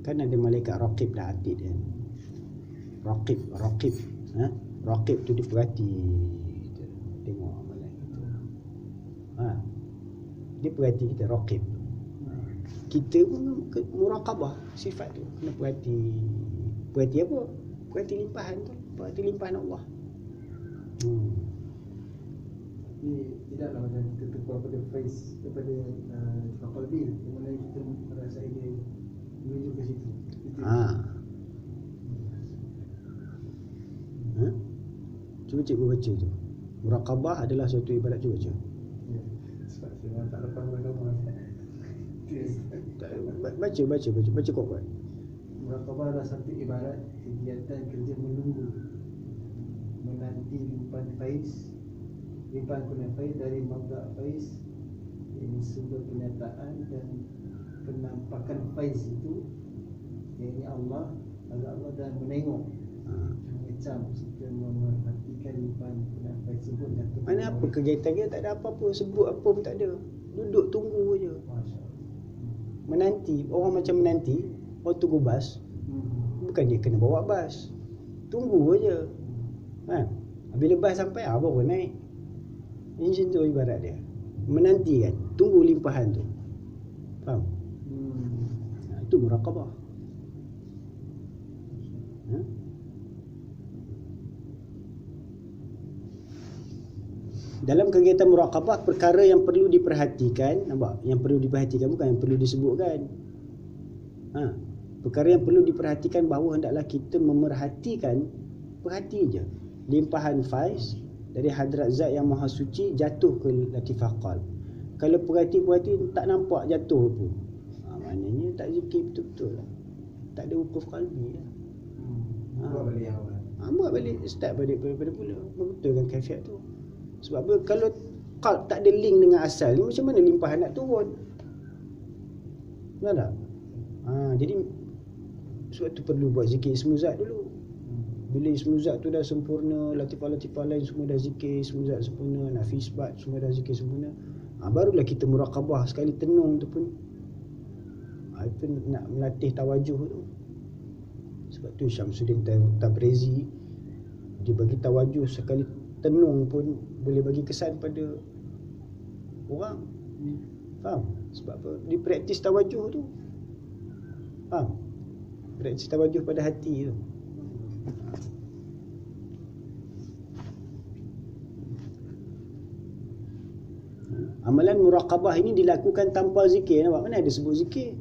Kan ada malaikat raqib dan atid kan. Raqib. Raqib tu dia perhati. Tengok amalan kita. Dia perhati kita, raqib. Kita pun muraqabah sifat tu, kena perhati. Perhati apa? Perhati limpahan tu, perhati limpahan Allah. Tidaklah macam kita terpuas pada face daripada qalbi, di mana kita merasai dia menuju ke situ. Cuba cikgu baca tu. Muraqabah adalah suatu ibadat. Cuba baca. Sebab saya tak lepas beragama. Baca kuat-kuat. Muraqabah adalah satu ibarat kegiatan kerja menunggu, menanti limpahan faiz, limpahan kunang faiz dari mabda' faiz, ini sumber penyataan dan penampakan faiz itu, yakni Allah dan menengok, mengecam serta memerhatikan limpahan kunang faiz tersebut. Mana apa kegiatan dia, tak ada apa-apa, sebut apa pun tak ada. Duduk tunggu je. Menanti, orang macam menanti, orang tunggu bas. Bukan dia kena bawa bas. Tunggu je. Bila bas sampai, baru naik. Macam tu ibarat dia. Menanti kan, tunggu limpahan tu. Faham? Itu muraqabah. Dalam kegiatan muraqabah, perkara yang perlu diperhatikan, nampak? Yang perlu diperhatikan bukan yang perlu disebutkan. Perkara yang perlu diperhatikan bahawa hendaklah kita memerhatikan, perhati je limpahan faiz dari hadrat zat yang maha suci jatuh ke latifah qalb. Kalau perhati-perhati tak nampak jatuh pun, maknanya tak zikir betul-betul lah. Tak ada wukuf qalbi lah. Buat balik yang awal. Buat balik, start balik daripada pula, membetulkan kaifiat tu. Sebab apa? Kalau qalb tak ada link dengan asal ni, macam mana limpahan nak turun? Benar tak? Jadi sebab tu perlu buat zikir ismu zat dulu. Bila ismu zat tu dah sempurna, latifah-latifah lain semua dah zikir ismu zat sempurna, nafi isbat semua dah zikir sempurna, barulah kita muraqabah sekali tenung tu pun. Itu nak melatih tawajuh tu. Sebab tu Syamsuddin Tabrizi dia bagi tawajuh sekali tenung pun boleh bagi kesan pada orang. Faham? Sebab apa? Dia praktis tawajuh tu. Faham? Praktis tawajuh pada hati tu. Amalan muraqabah ini dilakukan tanpa zikir. Nampak? Mana ada sebut zikir?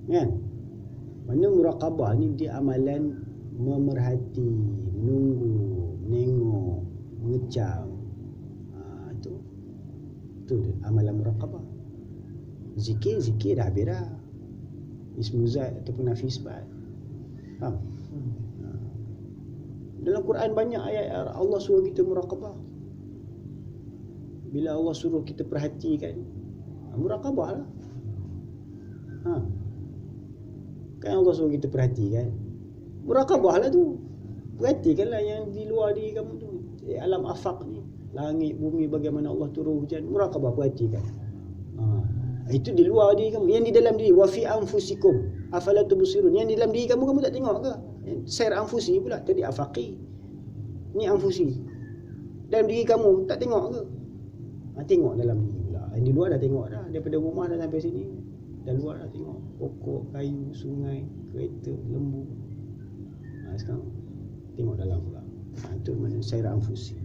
Kan? Mana muraqabah ni dia amalan memerhati, menunggu, menengok, mengecam. Itu amalan muraqabah. Zikir dah habis dah. Ismu zat ataupun nafi isbat. Faham? Dalam Quran banyak ayat Allah suruh kita muraqabah. Bila Allah suruh kita perhatikan, muraqabah lah. Kan Allah suruh kita perhatikan, muraqabah lah tu. Perhatikanlah yang di luar diri kamu tu, alam afaq ni, langit, bumi, bagaimana Allah turun hujan. Muraqabah, perhatikan. Itu di luar diri kamu. Yang di dalam diri, wa fi anfusikum afala tubsirun. Yang di dalam diri kamu tak tengok ke? Sair anfusi pula, tadi afaqi, ni anfusi. Dalam diri kamu tak tengok ke? Tengok dalam diri pula. Yang di luar dah tengok dah, daripada rumah dah sampai sini, dah luar dah tengok pokok, kayu, sungai, kereta, lembu. Sekarang tengok dalam pula. Itu mana sair anfusi.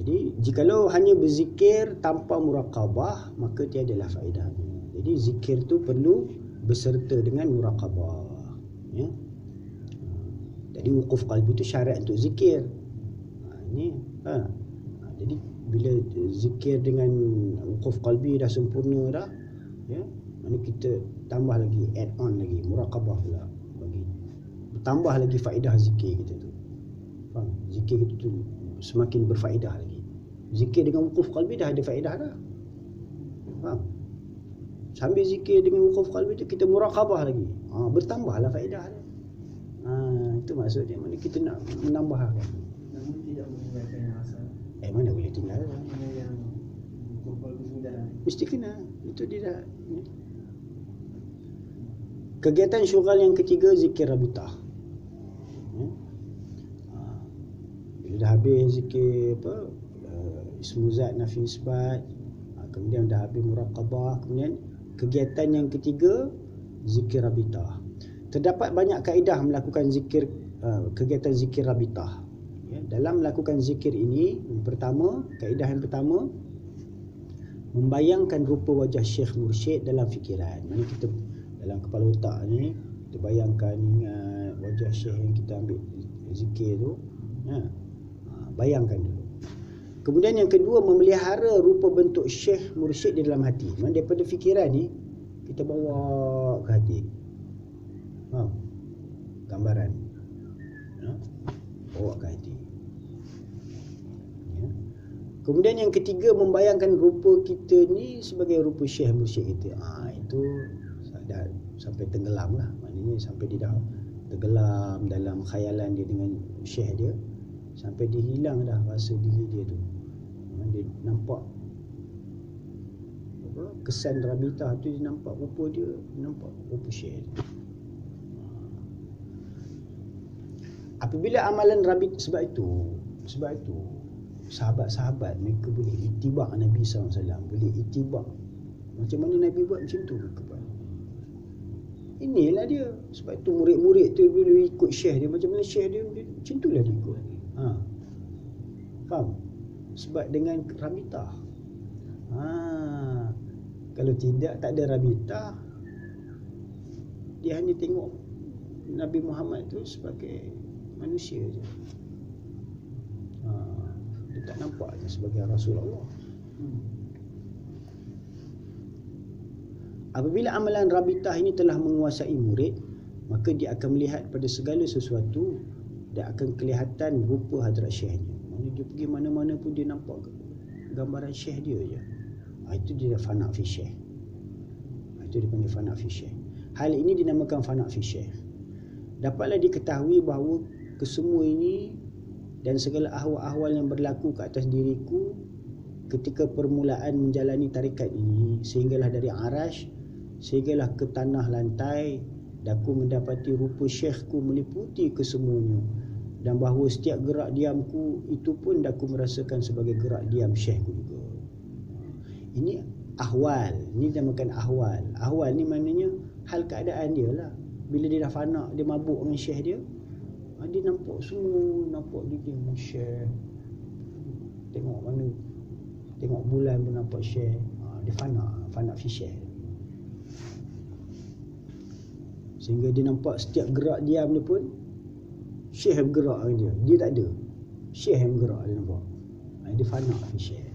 Jadi jikalau hanya berzikir tanpa muraqabah, maka tiadalah faedahnya. Jadi zikir tu perlu berserta dengan muraqabah, ya. Jadi wukuf qalbi itu syarat untuk zikir. Jadi bila zikir dengan wukuf qalbi dah sempurna dah, ya, mana kita tambah lagi, add on lagi muraqabah pula, bagi tambah lagi faedah zikir kita tu. Faham? Zikir kita tu semakin berfaedah lagi. Zikir dengan wukuf qalbi dah ada faedah dah. Faham? Sambil zikir dengan wukuf qalbi tu kita muraqabah lagi. Bertambahlah faedah dia. Itu maksudnya, mana kita nak menambahkan. Namun tidak meninggalkan yang asal. Mana boleh tinggal? Mana yang kumpul kesudahan. Mesti kena. Itu dia dah. Kegiatan syughal yang ketiga, zikir rabitah. Bila dah habis zikir ismu zat, nafi isbat, kemudian dah habis muraqabah, kemudian kegiatan yang ketiga, zikir rabitah. Terdapat banyak kaedah melakukan zikir, kegiatan zikir rabitah. Ya, dalam melakukan zikir ini, kaedah yang pertama, membayangkan rupa wajah Syekh Mursyid dalam fikiran. Mana kita dalam kepala otak ni, kita bayangkan, ingat wajah Syekh yang kita ambil zikir tu, ya, bayangkan dulu. Kemudian yang kedua, memelihara rupa bentuk Syekh Mursyid di dalam hati. Mana daripada fikiran ni kita bawa ke hati. Gambaran, ya, bawa ke hati, ya. Kemudian yang ketiga, membayangkan rupa kita ni sebagai rupa Syekh Mursyid kita. Itu dah sampai tenggelam lah. Maknanya sampai dia dah tenggelam dalam khayalan dia dengan Syekh dia, sampai dia hilang dah rasa diri dia tu. Dia nampak kesan rabitah tu, dia nampak rupa dia, nampak rupa Syekh dia. Apabila amalan rabit, sebab itu sahabat-sahabat mereka boleh itibak Nabi SAW, boleh itibak macam mana Nabi buat, macam tu mereka buat. Inilah dia. Sebab itu murid-murid tu bila ikut Syekh dia, macam mana Syekh dia, macam itulah dia ikut. Faham? Sebab dengan rabitah. Kalau tidak, tak ada rabitah, Dia hanya tengok Nabi Muhammad tu sebagai manusia je. Dia tak nampak dia sebagai Rasulullah. Apabila amalan rabitah ini telah menguasai murid, maka dia akan melihat pada segala sesuatu dan akan kelihatan rupa Hadrat Syekhnya. Maksudnya dia pergi mana-mana pun dia nampak gambaran Syekh dia je. Itu dia fana fi Syekh. Itu dipanggil fana fi Syekh. Hal ini dinamakan fana fi Syekh. Dapatlah diketahui bahawa kesemua ini dan segala ahwal-ahwal yang berlaku ke atas diriku ketika permulaan menjalani tarikat ini, sehinggalah dari arash, sehinggalah ke tanah lantai, daku mendapati rupa syekhku meliputi kesemuanya, dan bahawa setiap gerak diamku itu pun daku merasakan sebagai gerak diam syekhku juga. Ini ahwal, ini dinamakan ahwal. Ahwal ni maknanya hal keadaan dia lah. Bila dia dah fana, dia mabuk dengan syekh dia, dia nampak semua, nampak dia tengok syekh, tengok mana, tengok bulan pun nampak syekh. Dia fana fi syekh. Sehingga dia nampak setiap gerak diam dia pun syekh yang bergerak dengan dia. Dia tak ada, syekh yang bergerak dia nampak. Dia fana fi syekh.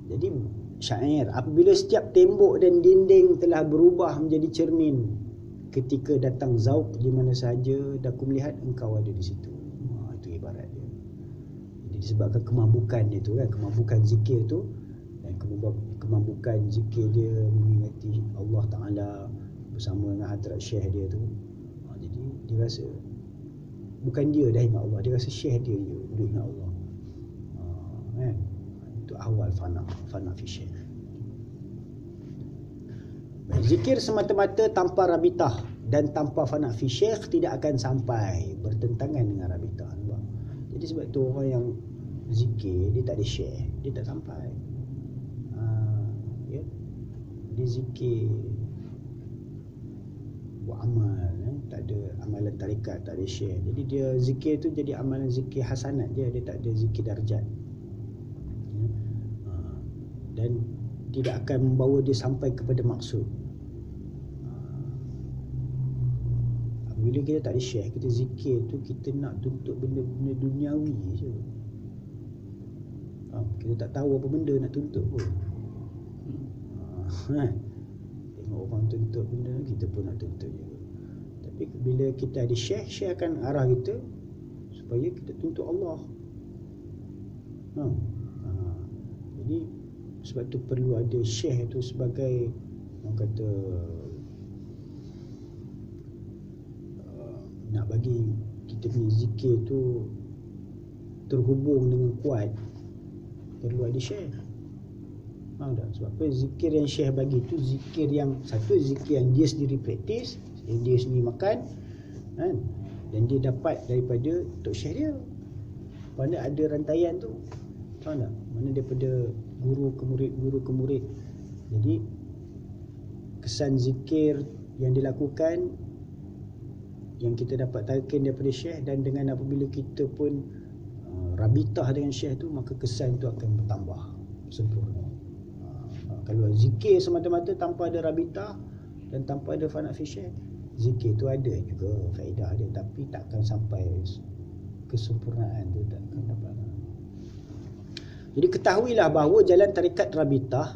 Jadi syair, apabila setiap tembok dan dinding telah berubah menjadi cermin, ketika datang zauq di mana sahaja daku melihat engkau ada di situ. Itu ibarat dia. Jadi disebabkan kemabukan dia tu kan, kemabukan zikir tu, dan kemabukan zikir dia mengingati Allah Ta'ala bersama dengan hadrat syekh dia tu. Jadi dia rasa bukan dia dah ingat Allah, dia rasa syekh dia duduk ingat Allah. Kan? Itu awal fana fi syekh. Zikir semata-mata tanpa rabitah dan tanpa fana fi syekh tidak akan sampai, bertentangan dengan rabitah. Jadi sebab tu orang yang zikir dia tak ada syekh, dia tak sampai. Ya. Dia zikir buat amal, tak ada amalan tarikat, tak ada syekh. Jadi dia zikir tu jadi amalan zikir hasanat dia tak ada zikir darjat. Dan tidak akan membawa dia sampai kepada maksud. Bila kita tak ada syekh, kita zikir tu kita nak tuntut benda-benda duniawi je. Kita tak tahu apa benda nak tuntut pun. Tengok orang tuntut benda, kita pun nak tuntut juga. Tapi bila kita ada syekh, syekh akan arah kita supaya kita tuntut Allah. Jadi sebab tu perlu ada syekh tu sebagai orang kata nak bagi kita punya zikir tu terhubung dengan kuat, perlu ada syekh. Faham tak? Sebab apa zikir yang syekh bagi tu zikir yang satu, zikir yang dia sendiri praktis, yang dia sendiri makan kan? Dan dia dapat daripada tok syekh dia. Mana ada rantaian tu. Faham tak? Mana daripada guru ke murid. Jadi kesan zikir yang dilakukan, yang kita dapat talqin daripada syekh, dan dengan apabila kita pun rabitah dengan syekh tu, maka kesan tu akan bertambah sempurna. Kalau zikir semata-mata tanpa ada rabitah dan tanpa ada fana fi syekh, zikir tu ada juga faedah dia, tapi takkan sampai kesempurnaan tu, takkan dapat. Jadi ketahuilah bahawa jalan tarikat rabitah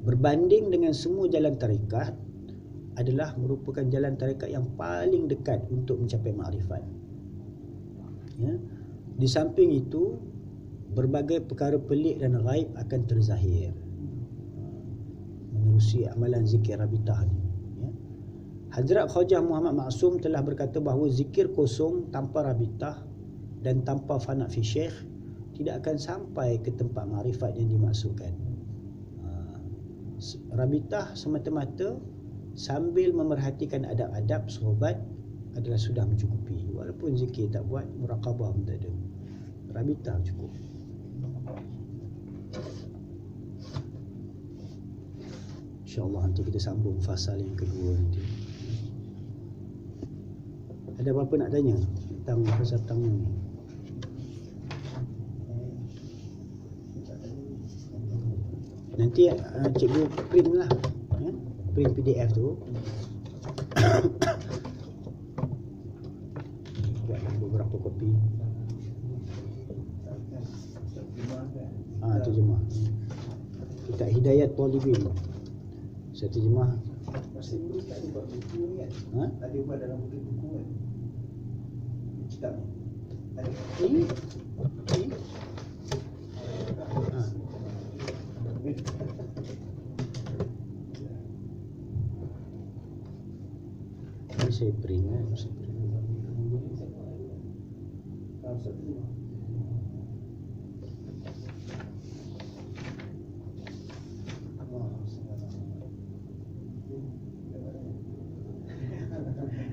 berbanding dengan semua jalan tarikat adalah merupakan jalan tarikat yang paling dekat untuk mencapai makrifat. Ya. Di samping itu, berbagai perkara pelik dan ghaib akan terzahir menerusi amalan zikir rabitah ni. Ya. Hadrat Khawjah Muhammad Maksum telah berkata bahawa zikir kosong tanpa rabitah dan tanpa fana fi syekh tidak akan sampai ke tempat makrifat yang dimaksudkan. Rabitah semata-mata sambil memerhatikan adab-adab sohbat adalah sudah mencukupi. Walaupun zikir tak buat, muraqabah pun tak ada, rabitah cukup. InsyaAllah nanti kita sambung fasal yang kedua nanti. Ada apa-apa nak tanya tentang fasal pertama ni? Nanti cikgu print lah, ya? print PDF tu. Buatlah beberapa kopi. Terjemah. Kitab Hidayat Talibin. Saya terjemah. Masa dulu tak ada buat buku ni kan? Ada buat dalam buku kan? Kitab ni. Ada. Ini. Ini saya print kan. Saya print.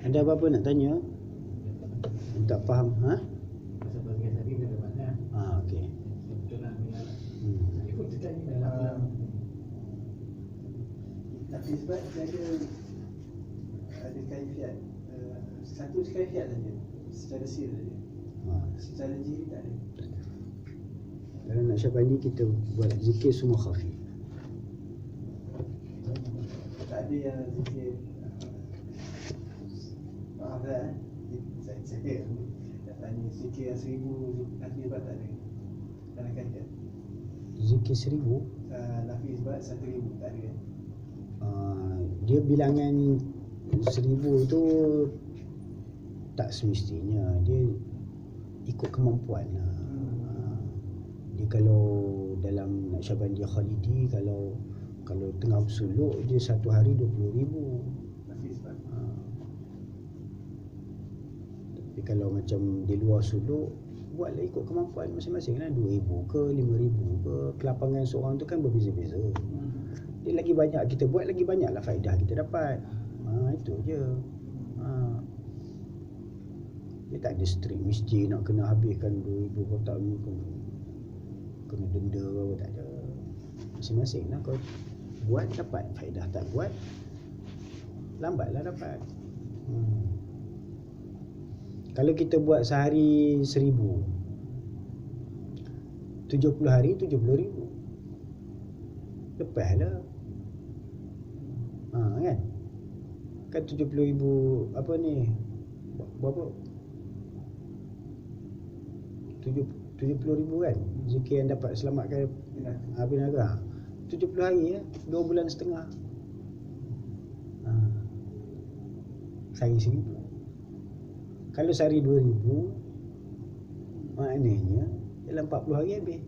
Ada apa-apa nak tanya? Tak faham, ha? Pasal bahagian tadi dia ada mana? Okey. Betul lah ni lah. Dia pun tanya dalam Tapi sebab dia ada kaifiat. Satu kaifiat saja. Secara sir saja. Secara jiri tak ada. Kalau nak syafandi kita buat zikir semua khafi. Tak ada yang zikir. Maaf lah. Saya nak tanya zikir yang 1000 Nafiz sebab tak ada. Dalam kaifiat. Zikir 1000? Nafiz sebab 1000 tak ada. Dia bilangan 1000 tu tak semestinya, dia ikut kemampuan lah. Dia kalau dalam Naqsyabandi Khalidi, kalau tengah bersuluk dia satu hari 20,000. Tapi kalau macam di luar suluk, buatlah ikut kemampuan masing-masing lah. 2,000 ke 5,000 ke. Kelapangan seorang tu kan berbeza-beza. Dia lagi banyak kita buat, lagi banyaklah faedah kita dapat. Itu je. Dia tak ada strict mesti nak kena habiskan 2,000 kotak ni, kena denda ke apa, tak ada. Masing-masing lah kau buat dapat faedah, tak buat lambatlah dapat. Kalau kita buat sehari 1000, 70 hari 70,000. Lepaslah. Kan? Kan 70,000 apa ni? Berapa? 70,000 kan? Zikir yang dapat selamatkan binatang. 70 hari 2 bulan setengah. Sehari 1000. Kalau sehari 2,000, maknanya dalam 40 hari habis.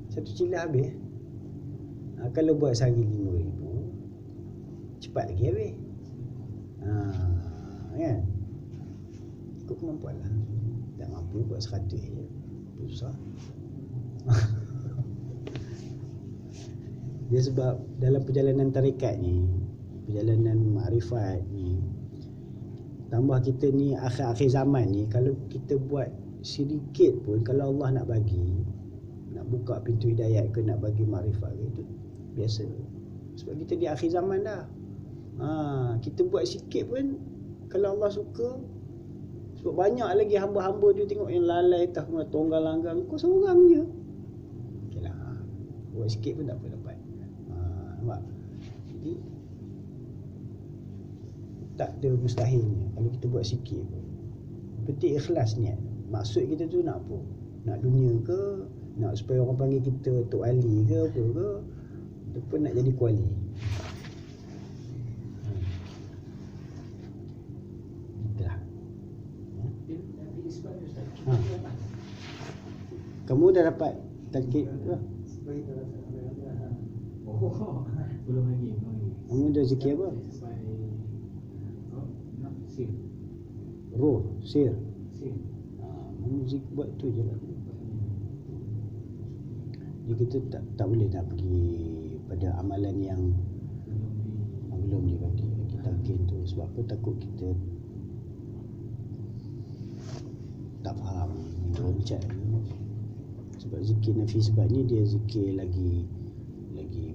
Satu cila habis. Kalau buat sehari 5,000, cepat lagi habis. Kan? Ikut kemampuan lah. Tak mampu buat 100 je, susah. Dia sebab dalam perjalanan tarikat ni, perjalanan makrifat ni, tambah kita ni akhir-akhir zaman ni, kalau kita buat sedikit pun, kalau Allah nak bagi, nak buka pintu hidayat ke, nak bagi makrifat ke, itu biasa. Sebab kita di akhir zaman dah. Kita buat sikit pun, kalau Allah suka. Sebab banyak lagi hamba-hamba tu tengok yang lalai tak kena tonggal langgang, kau seorang je. Okeylah. Buat sikit pun tak apa dapat. Nampak? Jadi tak ada mustahilnya kalau kita buat sikit pun. Penting ikhlas niat. Maksud kita tu nak apa? Nak dunia ke? Nak supaya orang panggil kita Tok Ali ke apa ke? Ataupun nak jadi kuali? Itulah. Kamu dah dapat target ke? Belum lagi. Kamu dah zikir apa? Roh, sir. Muzik buat tu je lah. Jadi kita tak boleh nak pergi pada amalan yang belum dibagi lagi talqin tu. Sebab apa? Takut kita tak faham, loncat. Sebab zikir Nafi Isbat ni dia zikir lagi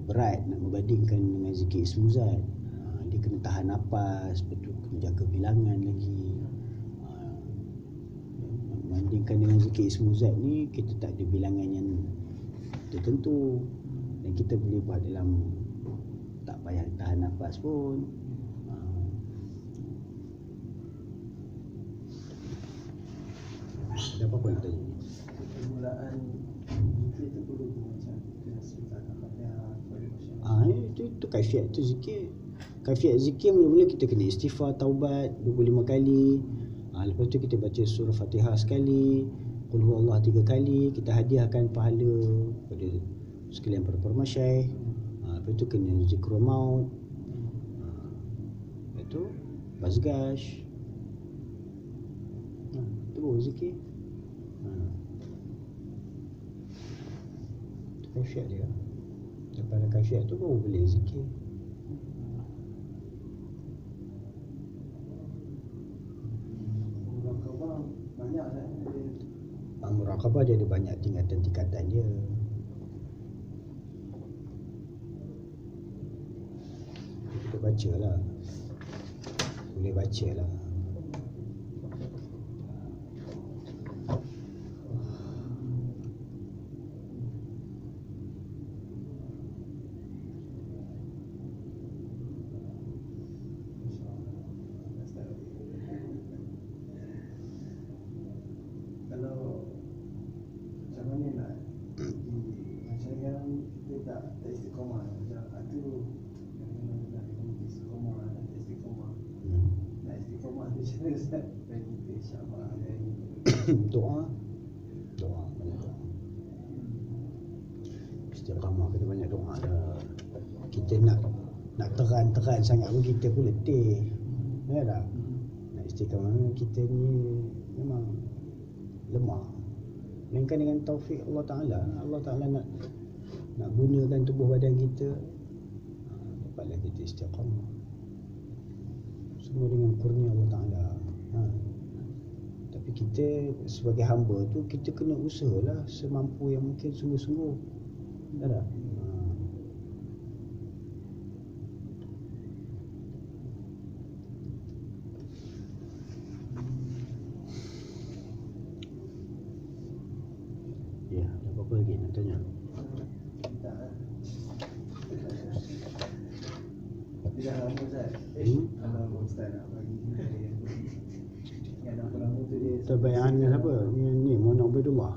berat nak berbandingkan dengan zikir Ismuzat. Dia kena tahan nafas, betul kena jaga bilangan lagi. Bandingkan dengan zikir Ismuzat ni, kita tak ada bilangan yang tertentu dan kita boleh buat dalam tak payah tahan nafas pun. Ada apa-apa nak tanya? Permulaan zikir tu perlu macam kena sebentar Al-Fatihah kepada masyarakat. Itu kaifiat tu zikir. Kaifiat zikir mula-mula kita kena istighfar, taubat 25 kali. Lepas tu kita baca surah Fatihah sekali, Qul huwallah 3 kali, kita hadiahkan pahala pada sekalian para masyayikh. Lepas tu kena zikrul maut. Lepas tu bazgash. Itu baru zikir. Itu kaifiat dia. Daripada kaifiat tu baru boleh zikir. Muraqabah banyak kan dia. Muraqabah dia ada banyak tingkatan-tingkatan dia. Kita baca lah, boleh baca lah. Kalau macam mana nak macam yang kita tak istiqamah macam tu nak istiqamah nak istiqamah tu macam mana Ustaz? Bagi kita insyaAllah Doa banyak doa. Istiqamah kita banyak doa dah. Kita nak teran sangat pun kita pun letih. Ya tak? Nak istiqamah kita ni memang lemah. Melainkan dengan taufik Allah Ta'ala nak gunakan tubuh badan kita, dapatlah kita istiqamah. Semua dengan kurnia Allah Ta'ala. Tapi kita sebagai hamba tu kita kena usahalah semampu yang mungkin, sungguh-sungguh. Tak tak? Ya, ada apa-apa lagi nak tanya? Tidak lama Ustaz. Kalau Ustaz nak bagi yang nak lama tu dia Tabayan dengan apa? Ni Muhammad Abdullah.